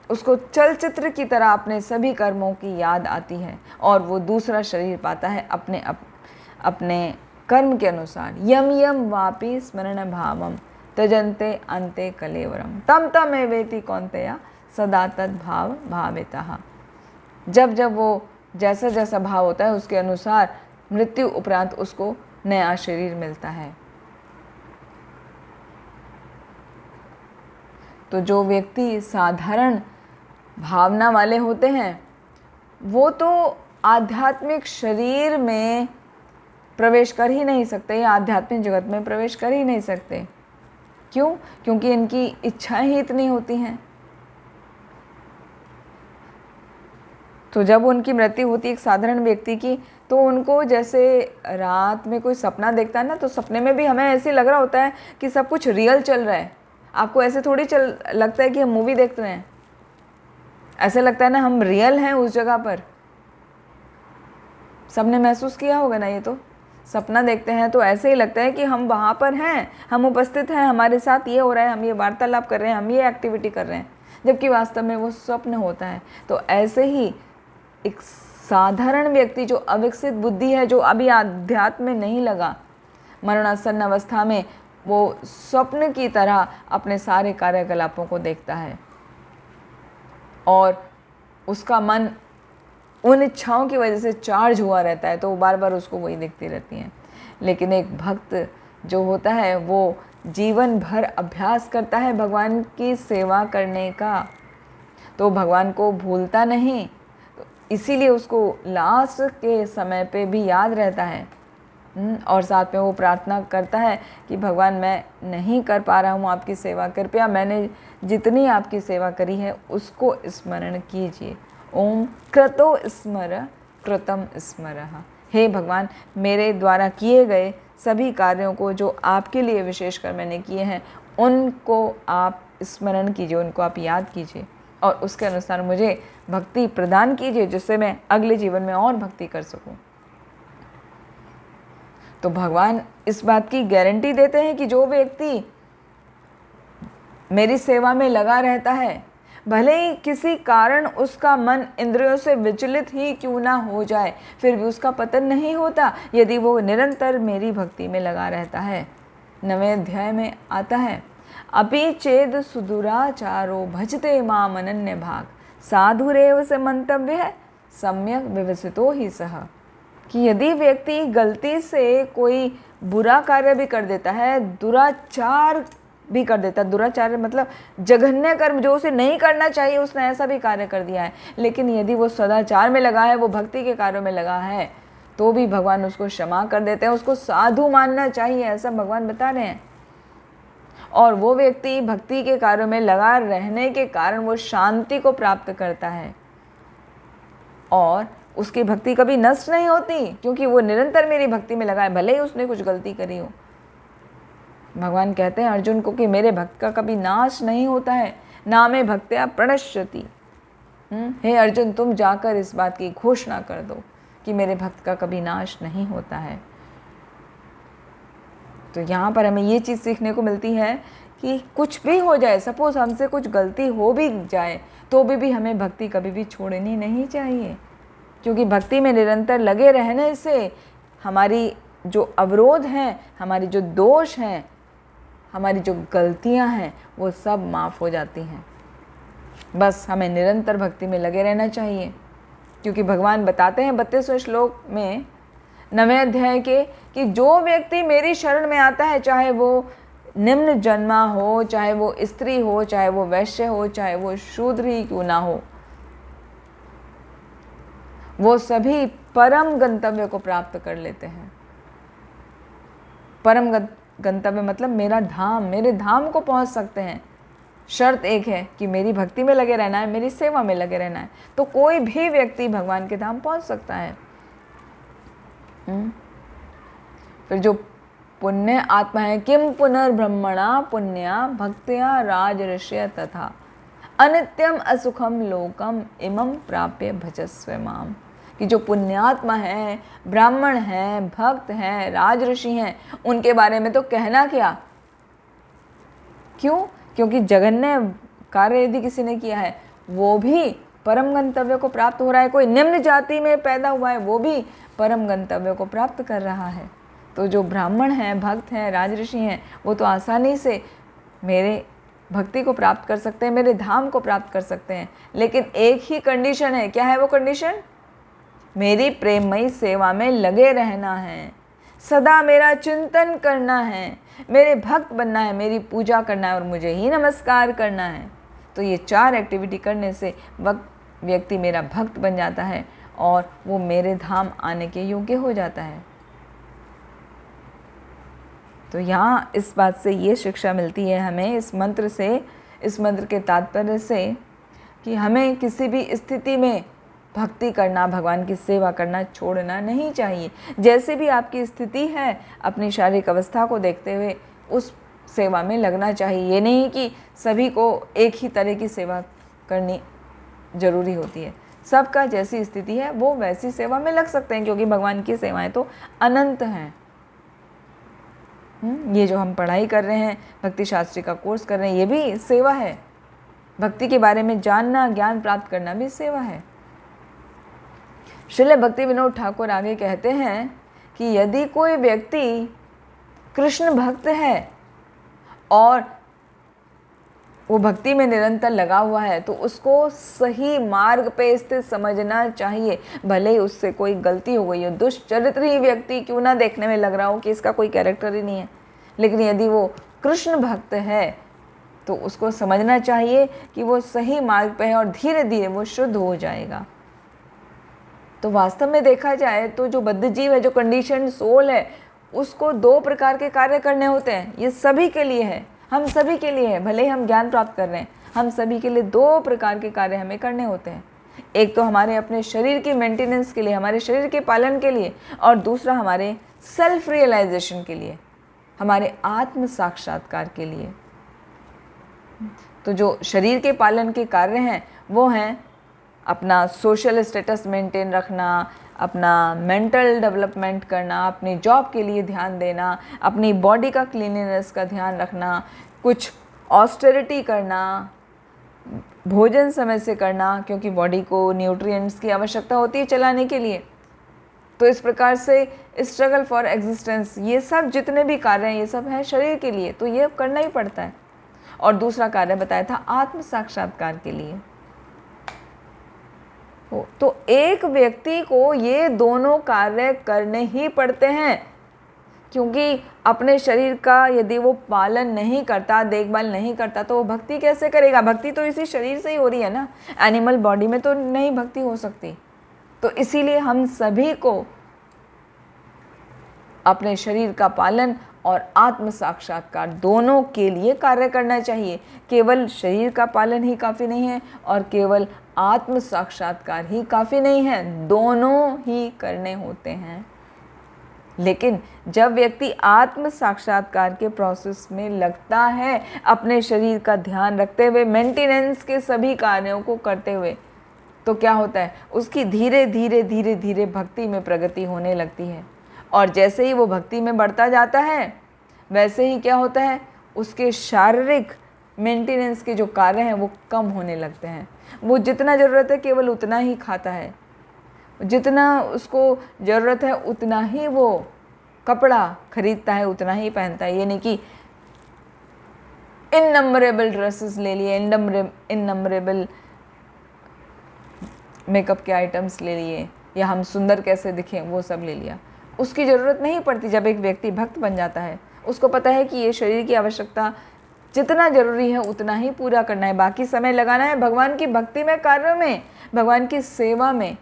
उसको चलचित्र की तरह अपने सभी कर्मों की याद आती है और वो दूसरा शरीर पाता है अपने कर्म के अनुसार। यम यम वापि स्मरण भावम त्यजन्ते अन्ते कलेवरम तम तम एवेति कौन्तेय सदा तद भाव भावितः। जब जब वो जैसा जैसा भाव होता है उसके अनुसार मृत्यु उपरांत उसको नया शरीर मिलता है। तो जो व्यक्ति साधारण भावना वाले होते हैं वो तो आध्यात्मिक शरीर में प्रवेश कर ही नहीं सकते या आध्यात्मिक जगत में प्रवेश कर ही नहीं सकते। क्यों? क्योंकि इनकी इच्छाएं ही इतनी होती हैं। तो जब उनकी मृत्यु होती है एक साधारण व्यक्ति की, तो उनको जैसे रात में कोई सपना देखता है ना, तो सपने में भी हमें ऐसे लग रहा होता है कि सब कुछ रियल चल रहा है। आपको ऐसे थोड़ी लगता है कि हम मूवी देख रहे हैं, ऐसे लगता है ना हम रियल हैं उस जगह पर। सबने महसूस किया होगा ना, ये तो सपना देखते हैं तो ऐसे ही लगता है कि हम वहाँ पर हैं, हम उपस्थित हैं, हमारे साथ ये हो रहा है, हम ये वार्तालाप कर रहे हैं, हम ये एक्टिविटी कर रहे हैं, जबकि वास्तव में वो स्वप्न होता है। तो ऐसे ही एक साधारण व्यक्ति जो अविकसित बुद्धि है, जो अभी आध्यात्म में नहीं लगा, मरणासन्न अवस्था में वो स्वप्न की तरह अपने सारे कार्यकलापों को देखता है और उसका मन उन इच्छाओं की वजह से चार्ज हुआ रहता है, तो वो बार बार उसको वही दिखती रहती हैं। लेकिन एक भक्त जो होता है वो जीवन भर अभ्यास करता है भगवान की सेवा करने का, तो भगवान को भूलता नहीं, तो इसीलिए उसको लास्ट के समय पे भी याद रहता है। और साथ में वो प्रार्थना करता है कि भगवान मैं नहीं कर पा रहा हूँ आपकी सेवा, कृपया मैंने जितनी आपकी सेवा करी है उसको स्मरण कीजिए। ओम कृतो स्मर कृतम स्मरः। हे भगवान, मेरे द्वारा किए गए सभी कार्यों को जो आपके लिए विशेषकर मैंने किए हैं उनको आप स्मरण कीजिए, उनको आप याद कीजिए और उसके अनुसार मुझे भक्ति प्रदान कीजिए, जिससे मैं अगले जीवन में और भक्ति कर सकूं। तो भगवान इस बात की गारंटी देते हैं कि जो व्यक्ति मेरी सेवा में लगा रहता है, भले ही किसी कारण उसका मन इंद्रियों से विचलित ही क्यों ना हो जाए, फिर भी उसका पतन नहीं होता यदि वो निरंतर मेरी भक्ति में लगा रहता है। 9वें अध्याय में आता है, अपि चेद सुदुराचारो भजते माम अनन्य भाग साधुरेव से मंतव्य है सम्यक विवसितो ही सह। कि यदि व्यक्ति गलती से कोई बुरा कार्य भी कर देता है, दुराचार भी कर देता है, दुराचार मतलब जघन्य कर्म जो उसे नहीं करना चाहिए, उसने ऐसा भी कार्य कर दिया है, लेकिन यदि वो सदाचार में लगा है, वो भक्ति के कार्यों में लगा है, तो भी भगवान उसको क्षमा कर देते हैं। उसको साधु मानना चाहिए, ऐसा भगवान बता रहे हैं। और वो व्यक्ति भक्ति के कार्यों में लगा रहने के कारण वो शांति को प्राप्त करता है और उसकी भक्ति कभी नष्ट नहीं होती, क्योंकि वो निरंतर मेरी भक्ति में लगा है, भले ही उसने कुछ गलती करी हो। भगवान कहते हैं अर्जुन को कि मेरे भक्त का कभी नाश नहीं होता है, ना में भक्त्या प्रणश्यति। हे अर्जुन, तुम जाकर इस बात की घोषणा कर दो कि मेरे भक्त का कभी नाश नहीं होता है। तो यहाँ पर हमें ये चीज़ सीखने को मिलती है कि कुछ भी हो जाए, सपोज हमसे कुछ गलती हो भी जाए, तो भी हमें भक्ति कभी भी छोड़नी नहीं चाहिए, क्योंकि भक्ति में निरंतर लगे रहने से हमारी जो अवरोध हैं, हमारी जो दोष हैं, हमारी जो गलतियां हैं, वो सब माफ़ हो जाती हैं। बस हमें निरंतर भक्ति में लगे रहना चाहिए, क्योंकि भगवान बताते हैं 32वें श्लोक में 9वें अध्याय के कि जो व्यक्ति मेरी शरण में आता है, चाहे वो निम्न जन्मा हो, चाहे वो स्त्री हो, चाहे वो वैश्य हो, चाहे वो शूद्र ही क्यों ना हो, वो सभी परम गंतव्य को प्राप्त कर लेते हैं। परम गंतव्य मतलब मेरा धाम, मेरे धाम को पहुंच सकते हैं। शर्त एक है कि मेरी भक्ति में लगे रहना है, मेरी सेवा में लगे रहना है, तो कोई भी व्यक्ति भगवान के धाम पहुंच सकता है। फिर जो पुण्य आत्मा है, किम पुनर्ब्रह्मणा पुण्या भक्त्या राजऋषय तथा अनित्यम असुखम लोकम इमं प्राप्य भजस्व माम। कि जो पुण्यात्मा हैं, ब्राह्मण हैं, भक्त हैं, राजऋषि हैं, उनके बारे में तो कहना क्या। क्यों? क्योंकि जघन्य कार्य यदि किसी ने किया है वो भी परम गंतव्य को प्राप्त हो रहा है। कोई निम्न जाति में पैदा हुआ है वो भी परम गंतव्य को प्राप्त कर रहा है। तो जो ब्राह्मण हैं, भक्त हैं, राजऋषि हैं, वो तो आसानी से मेरे भक्ति को प्राप्त कर सकते हैं, मेरे धाम को प्राप्त कर सकते हैं। लेकिन एक ही कंडीशन है। क्या है वो कंडीशन? मेरी प्रेममयी सेवा में लगे रहना है, सदा मेरा चिंतन करना है, मेरे भक्त बनना है, मेरी पूजा करना है और मुझे ही नमस्कार करना है। तो ये 4 एक्टिविटी करने से व्यक्ति मेरा भक्त बन जाता है और वो मेरे धाम आने के योग्य हो जाता है। तो यहाँ इस बात से ये शिक्षा मिलती है हमें इस मंत्र से, इस मंत्र के तात्पर्य से, कि हमें किसी भी स्थिति में भक्ति करना, भगवान की सेवा करना छोड़ना नहीं चाहिए। जैसे भी आपकी स्थिति है, अपनी शारीरिक अवस्था को देखते हुए उस सेवा में लगना चाहिए। ये नहीं कि सभी को एक ही तरह की सेवा करनी जरूरी होती है। सबका जैसी स्थिति है वो वैसी सेवा में लग सकते हैं, क्योंकि भगवान की सेवाएं तो अनंत हैं। ये जो हम पढ़ाई कर रहे हैं, भक्ति शास्त्री का कोर्स कर रहे हैं, ये भी सेवा है। भक्ति के बारे में जानना, ज्ञान प्राप्त करना भी सेवा है। श्रील भक्ति विनोद ठाकुर आगे कहते हैं कि यदि कोई व्यक्ति कृष्ण भक्त है और वो भक्ति में निरंतर लगा हुआ है, तो उसको सही मार्ग पे स्थित समझना चाहिए। भले ही उससे कोई गलती हो गई हो, दुष्चरित्र ही व्यक्ति क्यों ना देखने में लग रहा हो कि इसका कोई कैरेक्टर ही नहीं है, लेकिन यदि वो कृष्ण भक्त है तो उसको समझना चाहिए कि वो सही मार्ग पे है और धीरे धीरे वो शुद्ध हो जाएगा। तो वास्तव में देखा जाए तो जो बद्ध जीव है, जो कंडीशन सोल है, उसको 2 प्रकार के कार्य करने होते हैं। ये सभी के लिए है, हम सभी के लिए है। भले ही हम ज्ञान प्राप्त कर रहे हैं, हम सभी के लिए 2 प्रकार के कार्य हमें करने होते हैं। एक तो हमारे अपने शरीर की मेंटेनेंस के लिए, हमारे शरीर के पालन के लिए, और दूसरा हमारे सेल्फ रियलाइजेशन के लिए, हमारे आत्म साक्षात्कार के लिए। तो जो शरीर के पालन के कार्य हैं वो हैं अपना सोशल स्टेटस मेंटेन रखना, अपना मेंटल डेवलपमेंट करना, अपनी जॉब के लिए ध्यान देना, अपनी बॉडी का क्लीनिनेस का ध्यान रखना, कुछ ऑस्टेरिटी करना, भोजन समय से करना, क्योंकि बॉडी को न्यूट्रिएंट्स की आवश्यकता होती है चलाने के लिए। तो इस प्रकार से स्ट्रगल फॉर एग्जिस्टेंस, ये सब जितने भी कार्य हैं ये सब है शरीर के लिए, तो ये करना ही पड़ता है। और दूसरा कार्य बताया था आत्म साक्षात्कार के लिए। तो एक व्यक्ति को ये दोनों कार्य करने ही पड़ते हैं, क्योंकि अपने शरीर का यदि वो पालन नहीं करता, देखभाल नहीं करता, तो वो भक्ति कैसे करेगा। भक्ति तो इसी शरीर से ही हो रही है ना, एनिमल बॉडी में तो नहीं भक्ति हो सकती। तो इसीलिए हम सभी को अपने शरीर का पालन और आत्म साक्षात्कार दोनों के लिए कार्य करना चाहिए। केवल शरीर का पालन ही काफ़ी नहीं है और केवल आत्म साक्षात्कार ही काफ़ी नहीं है, दोनों ही करने होते हैं। लेकिन जब व्यक्ति आत्म साक्षात्कार के प्रोसेस में लगता है, अपने शरीर का ध्यान रखते हुए, मेंटेनेंस के सभी कार्यों को करते हुए, तो क्या होता है, उसकी धीरे धीरे धीरे धीरे भक्ति में प्रगति होने लगती है। और जैसे ही वो भक्ति में बढ़ता जाता है, वैसे ही क्या होता है, उसके शारीरिक मेंटेनेंस के जो कार्य हैं वो कम होने लगते हैं। वो जितना ज़रूरत है केवल उतना ही खाता है, जितना उसको ज़रूरत है उतना ही वो कपड़ा खरीदता है, उतना ही पहनता है। ये नहीं कि इननंबरेबल ड्रेसेस ले लिए, इननंबरेबल मेकअप के आइटम्स ले लिए, या हम सुंदर कैसे दिखें वो सब ले लिया। उसकी ज़रूरत नहीं पड़ती। जब एक व्यक्ति भक्त बन जाता है, उसको पता है कि ये शरीर की आवश्यकता जितना ज़रूरी है उतना ही पूरा करना है, बाकी समय लगाना है भगवान की भक्ति में, कार्यों में, भगवान की सेवा में।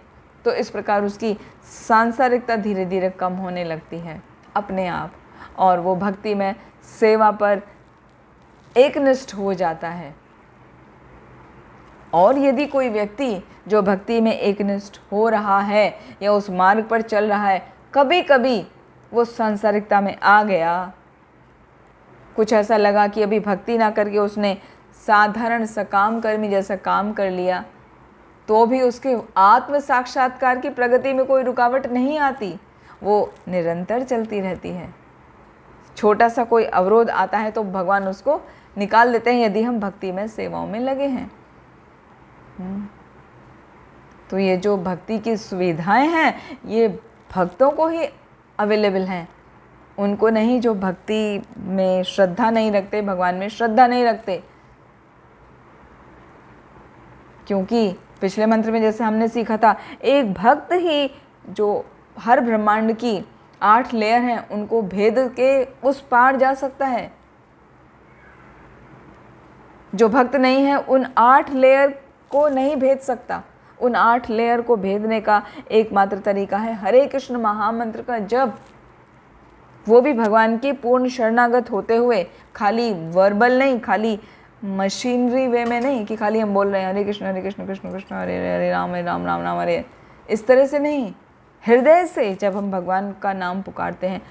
तो इस प्रकार उसकी सांसारिकता धीरे धीरे कम होने लगती है अपने आप, और वो भक्ति में, सेवा पर एकनिष्ठ हो जाता है। और यदि कोई व्यक्ति जो भक्ति में एकनिष्ठ हो रहा है या उस मार्ग पर चल रहा है, कभी कभी वो सांसारिकता में आ गया, कुछ ऐसा लगा कि अभी भक्ति ना करके उसने साधारण सकाम कर्मी जैसा काम कर लिया, तो भी उसके आत्म साक्षात्कार की प्रगति में कोई रुकावट नहीं आती, वो निरंतर चलती रहती है। छोटा सा कोई अवरोध आता है तो भगवान उसको निकाल देते हैं यदि हम भक्ति में सेवाओं में लगे हैं। तो ये जो भक्ति की सुविधाएं हैं ये भक्तों को ही अवेलेबल हैं, उनको नहीं जो भक्ति में श्रद्धा नहीं रखते, भगवान में श्रद्धा नहीं रखते। क्योंकि पिछले मंत्र में जैसे हमने सीखा था, एक भक्त ही जो हर ब्रह्मांड की 8 लेयर हैं उनको भेद के उस पार जा सकता है। जो भक्त नहीं है उन 8 लेयर को नहीं भेद सकता। उन 8 लेयर को भेदने का एकमात्र तरीका है हरे कृष्ण महामंत्र का जप। वो भी भगवान की पूर्ण शरणागत होते हुए, खाली वर्बल नहीं, खाली मशीनरी वे में नहीं कि खाली हम बोल रहे हैं हरे कृष्ण कृष्ण कृष्ण हरे हरे राम राम राम राम हरे, इस तरह से नहीं। हृदय से जब हम भगवान का नाम पुकारते हैं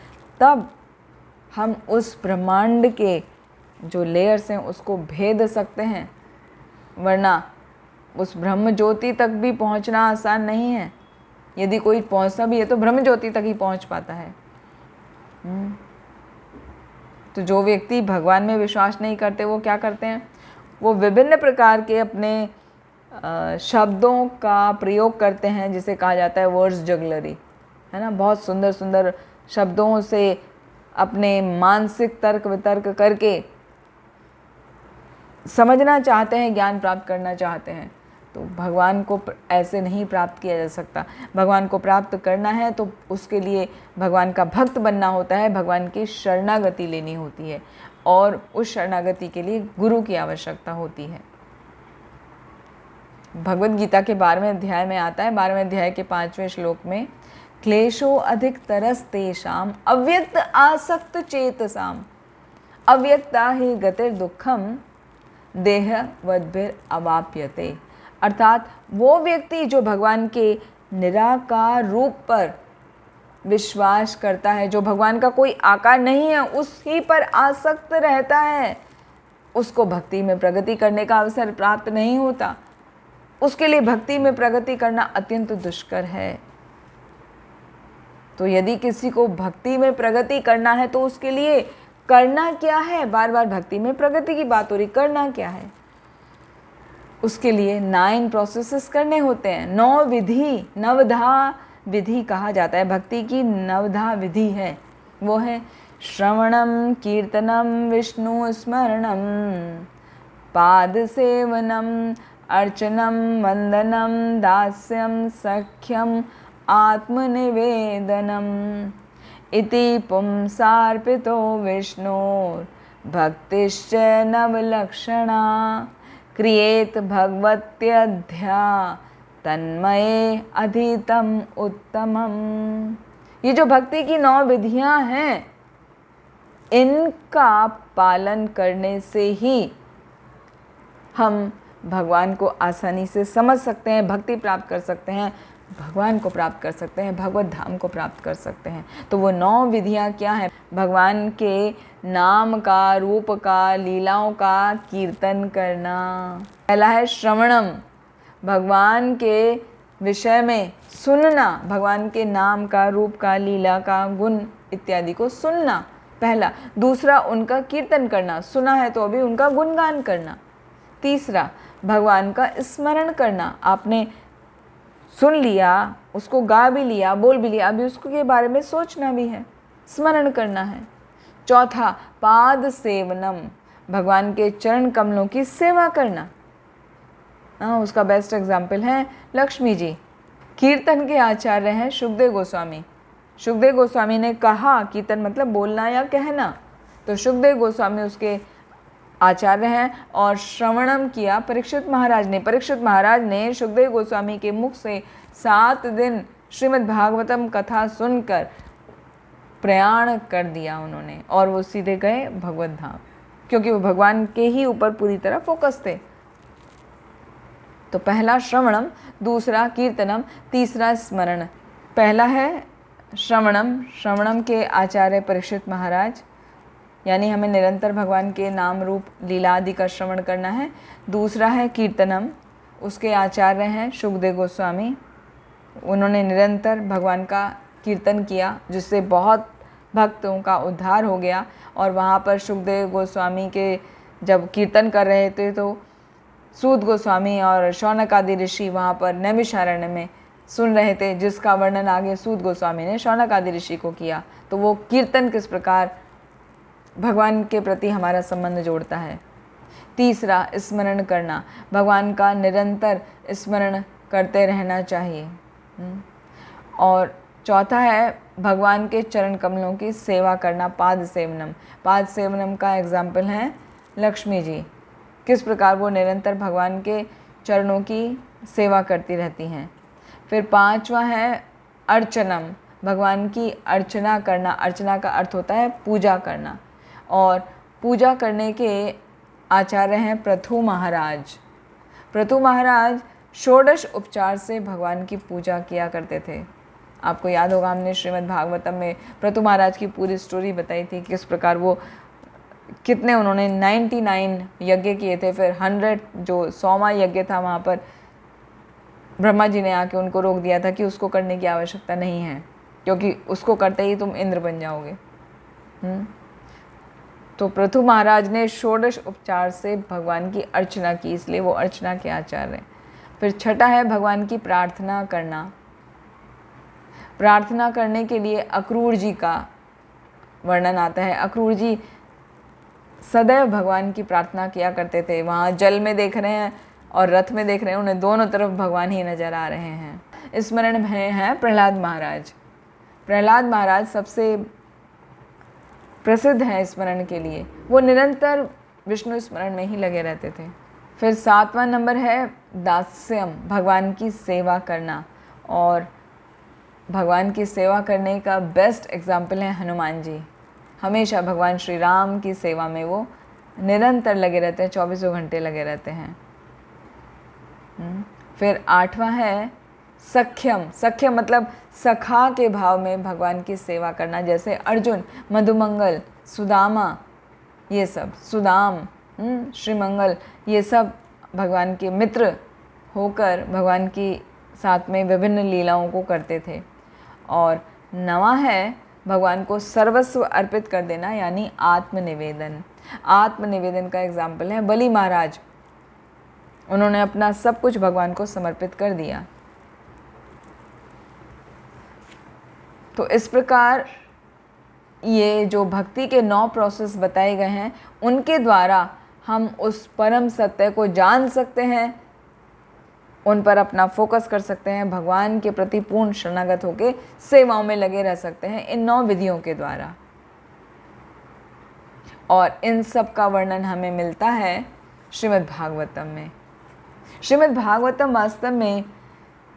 तब हम उस ब्रह्मांड के जो लेयर्स हैं उसको भेद सकते हैं, वरना उस ब्रह्म ज्योति तक भी पहुंचना आसान नहीं है। यदि कोई पहुंचता भी है तो ब्रह्म ज्योति तक ही पहुंच पाता है। तो जो व्यक्ति भगवान में विश्वास नहीं करते वो क्या करते हैं, वो विभिन्न प्रकार के अपने शब्दों का प्रयोग करते हैं, जिसे कहा जाता है वर्ड्स जगलरी, है ना। बहुत सुंदर सुंदर शब्दों से अपने मानसिक तर्क वितर्क करके समझना चाहते हैं, ज्ञान प्राप्त करना चाहते हैं। तो भगवान को ऐसे नहीं प्राप्त किया जा सकता। भगवान को प्राप्त करना है तो उसके लिए भगवान का भक्त बनना होता है, भगवान की शरणागति लेनी होती है, और उस शरणागति के लिए गुरु की आवश्यकता होती है। भगवद गीता के 12वें अध्याय में आता है, 12वें अध्याय के 5वें श्लोक में, क्लेशो अधिक तरस्तेषाम अव्यक्त आसक्त चेतसाम अव्यक्ता ही गतिर दुखम देह वद्भिर अवाप्यते। अर्थात वो व्यक्ति जो भगवान के निराकार रूप पर विश्वास करता है, जो भगवान का कोई आकार नहीं है उसी पर आसक्त रहता है, उसको भक्ति में प्रगति करने का अवसर प्राप्त नहीं होता। उसके लिए भक्ति में प्रगति करना अत्यंत दुष्कर है। तो यदि किसी को भक्ति में प्रगति करना है तो उसके लिए करना क्या है, बार बार भक्ति में प्रगति की बात हो रही, करना क्या है, उसके लिए 9 प्रोसेसेस करने होते हैं। 9 विधि, नवधा विधि कहा जाता है, भक्ति की नवधा विधि है। वो है श्रवणम कीर्तनम विष्णु स्मरणम पाद सेवनम अर्चनम वंदनम दास्यम सख्यम आत्मनिवेदनम इति पुंसार्पितो विष्णोर् भक्तिश्च नवलक्षणा क्रियेत भगवत्यध्या तन्मये अधितम उत्तमम। ये जो भक्ति की 9 विधियां हैं, इनका पालन करने से ही हम भगवान को आसानी से समझ सकते हैं, भक्ति प्राप्त कर सकते हैं, भगवान को प्राप्त कर सकते हैं, भगवत धाम को प्राप्त कर सकते हैं। तो वो 9 विधियां क्या हैं? भगवान के नाम का, रूप का, लीलाओं का कीर्तन करना। पहला है श्रवणम, भगवान के विषय में सुनना, भगवान के नाम का, रूप का, लीला का, गुण इत्यादि को सुनना पहला। दूसरा, उनका कीर्तन करना, सुना है तो अभी उनका गुणगान करना। तीसरा, भगवान का स्मरण करना, आपने सुन लिया, उसको गा भी लिया, बोल भी लिया, अभी उसको के बारे में सोचना भी है, स्मरण करना है। चौथा, पाद सेवनम, भगवान के चरण कमलों की सेवा करना। उसका बेस्ट एग्जाम्पल है लक्ष्मी जी। कीर्तन के आचार्य हैं शुकदेव गोस्वामी। शुकदेव गोस्वामी ने कहा, कीर्तन मतलब बोलना या कहना, तो शुकदेव गोस्वामी उसके आचार्य हैं। और श्रवणम किया परीक्षित महाराज ने। परीक्षित महाराज ने शुकदेव गोस्वामी के मुख से 7 दिन श्रीमद् भागवतम कथा सुनकर प्रयाण कर दिया उन्होंने, और वो सीधे गए भगवत धाम, क्योंकि वो भगवान के ही ऊपर पूरी तरह फोकस थे। तो पहला श्रवणम, दूसरा कीर्तनम, तीसरा स्मरण। पहला है श्रवणम, श्रवणम के आचार्य परीक्षित महाराज, यानी हमें निरंतर भगवान के नाम रूप लीला आदि का श्रवण करना है। दूसरा है कीर्तनम, उसके आचार्य हैं शुकदेव गोस्वामी। उन्होंने निरंतर भगवान का कीर्तन किया, जिससे बहुत भक्तों का उद्धार हो गया। और वहाँ पर शुकदेव गोस्वामी के जब कीर्तन कर रहे थे तो सूत गोस्वामी और शौनक आदि ऋषि वहाँ पर नैमिषारण्य में सुन रहे थे, जिसका वर्णन आगे सूत गोस्वामी ने शौनक आदि ऋषि को किया। तो वो कीर्तन किस प्रकार भगवान के प्रति हमारा संबंध जोड़ता है। तीसरा, स्मरण करना। भगवान का निरंतर स्मरण करते रहना चाहिए। और चौथा है भगवान के चरण कमलों की सेवा करना, पाद सेवनम। पाद सेवनम का एग्जाम्पल है लक्ष्मी जी, किस प्रकार वो निरंतर भगवान के चरणों की सेवा करती रहती हैं। फिर पांचवा है अर्चनम, भगवान की अर्चना करना। अर्चना का अर्थ होता है पूजा करना, और पूजा करने के आचार्य हैं पृथु महाराज। पृथु महाराज षोडश उपचार से भगवान की पूजा किया करते थे। आपको याद होगा, हमने श्रीमद् भागवतम में पृथु महाराज की पूरी स्टोरी बताई थी, किस प्रकार वो कितने उन्होंने 99 यज्ञ किए थे। फिर 100 जो 100वां यज्ञ था, वहाँ पर ब्रह्मा जी ने आके उनको रोक दिया था कि उसको करने की आवश्यकता नहीं है, क्योंकि उसको करते ही तुम इंद्र बन जाओगे। तो पृथु महाराज ने षोडश उपचार से भगवान की अर्चना की, इसलिए वो अर्चना के आचार्य हैं। फिर छठा है भगवान की प्रार्थना करना। प्रार्थना करने के लिए अक्रूर जी का वर्णन आता है। अक्रूर जी सदैव भगवान की प्रार्थना किया करते थे। वहाँ जल में देख रहे हैं और रथ में देख रहे हैं, उन्हें दोनों तरफ भगवान ही नजर आ रहे हैं। स्मरण में हैं प्रहलाद महाराज। प्रहलाद महाराज सबसे प्रसिद्ध हैं स्मरण के लिए, वो निरंतर विष्णु स्मरण में ही लगे रहते थे। फिर 7वां नंबर है दास्यम, भगवान की सेवा करना। और भगवान की सेवा करने का बेस्ट एग्जाम्पल है हनुमान जी। हमेशा भगवान श्री राम की सेवा में वो निरंतर लगे रहते हैं, 24 घंटे लगे रहते हैं। फिर 8वां है सख्यम। सख्यम मतलब सखा के भाव में भगवान की सेवा करना, जैसे अर्जुन, मधुमंगल, सुदामा, ये सब, सुदाम, श्रीमंगल, ये सब भगवान के मित्र होकर भगवान की साथ में विभिन्न लीलाओं को करते थे। और 9वां है भगवान को सर्वस्व अर्पित कर देना, यानी आत्मनिवेदन। आत्मनिवेदन का एग्जाम्पल है बलि महाराज। उन्होंने अपना सब कुछ भगवान को समर्पित कर दिया। तो इस प्रकार ये जो भक्ति के 9 प्रोसेस बताए गए हैं, उनके द्वारा हम उस परम सत्य को जान सकते हैं, उन पर अपना फोकस कर सकते हैं, भगवान के प्रति पूर्ण शरणागत होकर सेवाओं में लगे रह सकते हैं इन 9 विधियों के द्वारा। और इन सब का वर्णन हमें मिलता है श्रीमद् भागवतम में। श्रीमद् भागवतम वास्तव में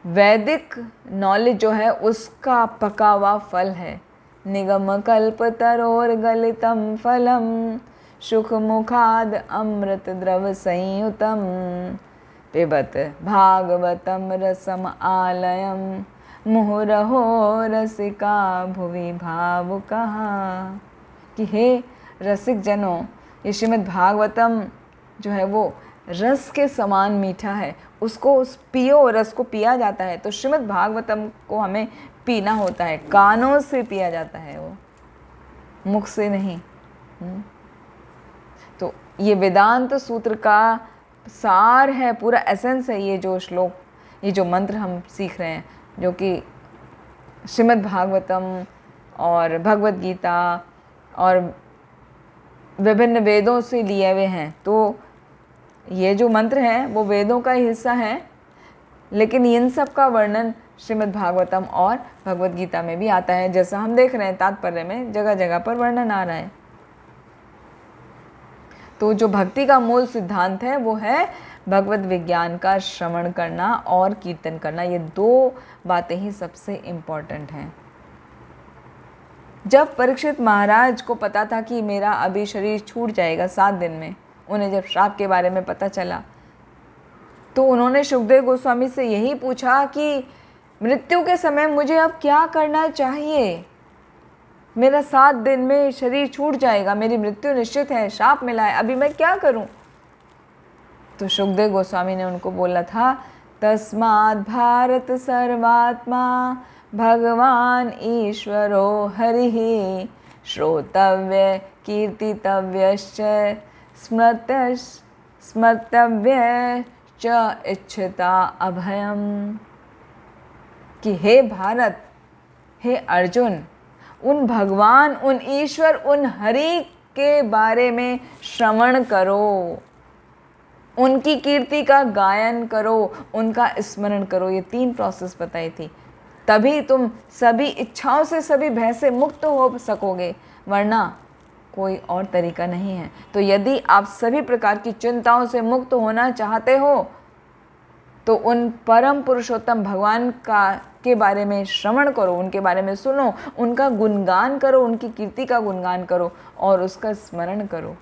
वैदिक नॉलेज जो है उसका पका हुआ फल है। निगम कल्प तरोर गलितम फलम सुख मुखाद अमृत द्रव संयुतम पिबत भागवतम रसम आलयम मुहुरहो रसिका भुवि भावुकः। कि हे रसिक जनों, ये श्रीमद् भागवतम जो है वो रस के समान मीठा है, उसको पियो, रस को पिया जाता है। तो श्रीमद् भागवतम को हमें पीना होता है, कानों से पिया जाता है, वो मुख से नहीं। तो ये वेदांत सूत्र का सार है, पूरा एसेंस है ये जो श्लोक, ये जो मंत्र हम सीख रहे हैं, जो कि श्रीमद् भागवतम और भगवद गीता और विभिन्न वेदों से लिए हुए हैं। तो ये जो मंत्र हैं वो वेदों का ही हिस्सा है, लेकिन इन सब का वर्णन श्रीमद् भागवतम और भगवद गीता में भी आता है, जैसा हम देख रहे हैं तात्पर्य में जगह जगह पर वर्णन आ रहा है। तो जो भक्ति का मूल सिद्धांत है वो है भगवद विज्ञान का श्रवण करना और कीर्तन करना। ये 2 बातें ही सबसे इम्पॉर्टेंट हैं। जब परीक्षित महाराज को पता था कि मेरा अभी शरीर छूट जाएगा 7 दिन में, उन्हें जब श्राप के बारे में पता चला तो उन्होंने शुकदेव गोस्वामी से यही पूछा कि मृत्यु के समय मुझे अब क्या करना चाहिए। मेरा 7 दिन में शरीर छूट जाएगा, मेरी मृत्यु निश्चित है, श्राप मिला है, अभी मैं क्या करूं। तो सुखदेव गोस्वामी ने उनको बोला था, तस्मात् भारत सर्वात्मा भगवान ईश्वरो हरिः श्रोतव्य कीर्तितव्यश्च स्मर्तव्य च इच्छता अभयम। कि हे भारत, हे अर्जुन, उन भगवान, उन ईश्वर, उन हरि के बारे में श्रवण करो, उनकी कीर्ति का गायन करो, उनका स्मरण करो। ये 3 प्रोसेस बताई थी, तभी तुम सभी इच्छाओं से, सभी भय से मुक्त हो सकोगे, वरना कोई और तरीका नहीं है। तो यदि आप सभी प्रकार की चिंताओं से मुक्त होना चाहते हो तो उन परम पुरुषोत्तम भगवान के बारे में श्रवण करो, उनके बारे में सुनो, उनका गुणगान करो, उनकी कीर्ति का गुणगान करो और उसका स्मरण करो।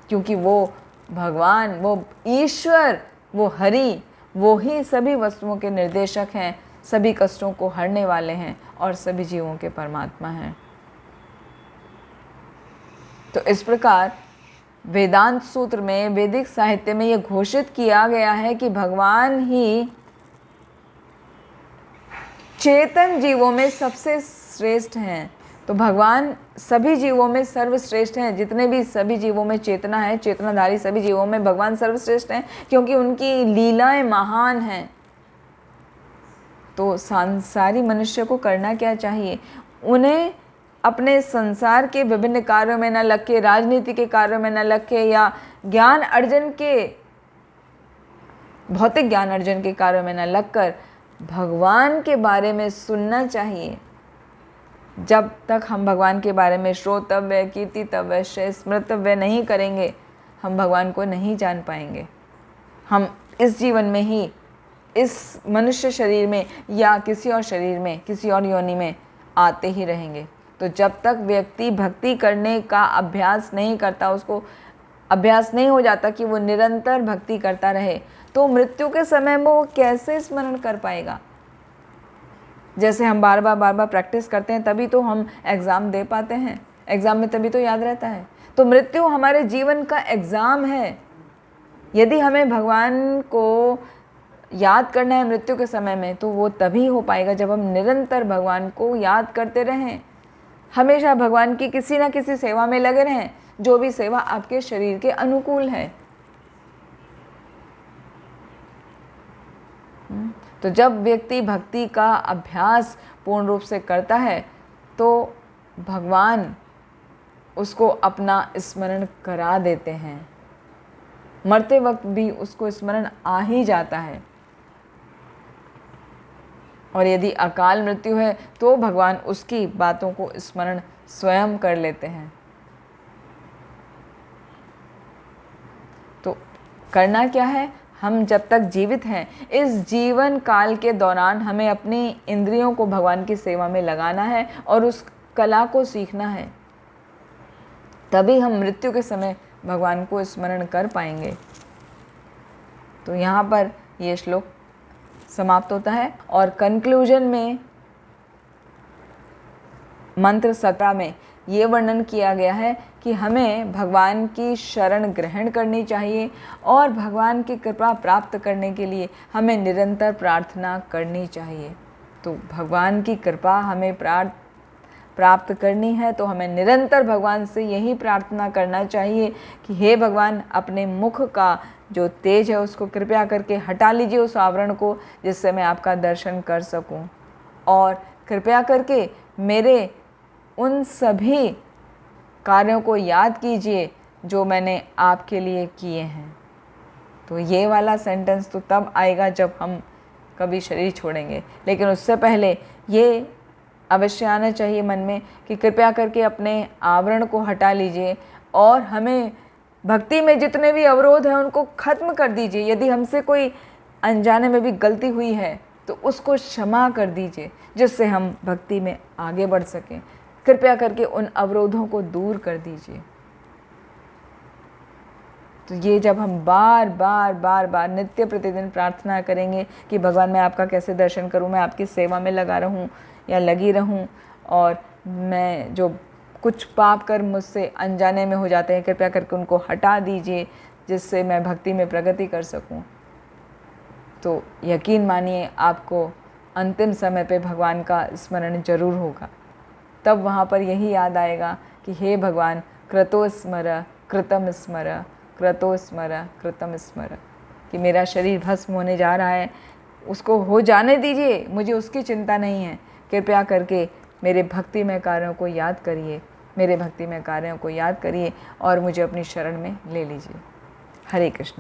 क्योंकि वो भगवान, वो ईश्वर, वो हरि, वो ही सभी वस्तुओं के निर्देशक हैं, सभी कष्टों को हरने वाले हैं और सभी जीवों के परमात्मा हैं। तो इस प्रकार वेदांत सूत्र में, वैदिक साहित्य में यह घोषित किया गया है कि भगवान ही चेतन जीवों में सबसे श्रेष्ठ हैं। तो भगवान सभी जीवों में सर्वश्रेष्ठ हैं। जितने भी सभी जीवों में चेतना है, चेतनाधारी सभी जीवों में भगवान सर्वश्रेष्ठ हैं, क्योंकि उनकी लीलाएं महान हैं। तो सांसारी मनुष्य को करना क्या चाहिए? उन्हें अपने संसार के विभिन्न कार्यों में न लग के, राजनीति के कार्यों में न लग के, या ज्ञान अर्जन के, भौतिक ज्ञान अर्जन के कार्यों में न लगकर भगवान के बारे में सुनना चाहिए। जब तक हम भगवान के बारे में श्रोतव्य, कीर्तितव्य, स्मृतव्य नहीं करेंगे, हम भगवान को नहीं जान पाएंगे। हम इस जीवन में ही, इस मनुष्य शरीर में या किसी और शरीर में, किसी और योनि में आते ही रहेंगे। तो जब तक व्यक्ति भक्ति करने का अभ्यास नहीं करता, उसको अभ्यास नहीं हो जाता कि वो निरंतर भक्ति करता रहे, तो मृत्यु के समय में वो कैसे स्मरण कर पाएगा? जैसे हम बार बार प्रैक्टिस करते हैं, तभी तो हम एग्ज़ाम दे पाते हैं, एग्ज़ाम में तभी तो याद रहता है। तो मृत्यु हमारे जीवन का एग्ज़ाम है। यदि हमें भगवान को याद करना है मृत्यु के समय में, तो वो तभी हो पाएगा जब हम निरंतर भगवान को याद करते रहें, हमेशा भगवान की किसी न किसी सेवा में लगे रहें, जो भी सेवा आपके शरीर के अनुकूल है। तो जब व्यक्ति भक्ति का अभ्यास पूर्ण रूप से करता है, तो भगवान उसको अपना स्मरण करा देते हैं। मरते वक्त भी उसको स्मरण आ ही जाता है। और यदि अकाल मृत्यु है तो भगवान उसकी बातों को स्मरण स्वयं कर लेते हैं। तो करना क्या है? हम जब तक जीवित हैं, इस जीवन काल के दौरान हमें अपनी इंद्रियों को भगवान की सेवा में लगाना है और उस कला को सीखना है। तभी हम मृत्यु के समय भगवान को स्मरण कर पाएंगे। तो यहाँ पर ये श्लोक समाप्त होता है और कंक्लूजन में मंत्र 17 में ये वर्णन किया गया है कि हमें भगवान की शरण ग्रहण करनी चाहिए और भगवान की कृपा प्राप्त करने के लिए हमें निरंतर प्रार्थना करनी चाहिए। तो भगवान की कृपा हमें प्राप्त करनी है तो हमें निरंतर भगवान से यही प्रार्थना करना चाहिए कि हे भगवान, अपने मुख का जो तेज है उसको कृपया करके हटा लीजिए, उस आवरण को, जिससे मैं आपका दर्शन कर सकूं, और कृपया करके मेरे उन सभी कार्यों को याद कीजिए जो मैंने आपके लिए किए हैं। तो ये वाला सेंटेंस तो तब आएगा जब हम कभी शरीर छोड़ेंगे, लेकिन उससे पहले ये अवश्य आना चाहिए मन में कि कृपया करके अपने आवरण को हटा लीजिए और हमें भक्ति में जितने भी अवरोध हैं उनको ख़त्म कर दीजिए। यदि हमसे कोई अनजाने में भी गलती हुई है तो उसको क्षमा कर दीजिए, जिससे हम भक्ति में आगे बढ़ सकें। कृपया करके उन अवरोधों को दूर कर दीजिए। तो ये जब हम बार बार नित्य प्रतिदिन प्रार्थना करेंगे कि भगवान मैं आपका कैसे दर्शन करूं, मैं आपकी सेवा में लगा रहूं या लगी रहूं, और मैं जो कुछ पाप कर्म मुझसे अनजाने में हो जाते हैं कृपया करके उनको हटा दीजिए, जिससे मैं भक्ति में प्रगति कर सकूं। तो यकीन मानिए आपको अंतिम समय पे भगवान का स्मरण जरूर होगा। तब वहाँ पर यही याद आएगा कि हे भगवान, कृतो स्मर कृतम स्मर, कृतो स्मर कृतम स्मर, कि मेरा शरीर भस्म होने जा रहा है, उसको हो जाने दीजिए, मुझे उसकी चिंता नहीं है। कृपया करके मेरे भक्तिमय कार्यों को याद करिए, मेरे भक्तिमय कार्यों को याद करिए और मुझे अपनी शरण में ले लीजिए। हरे कृष्ण।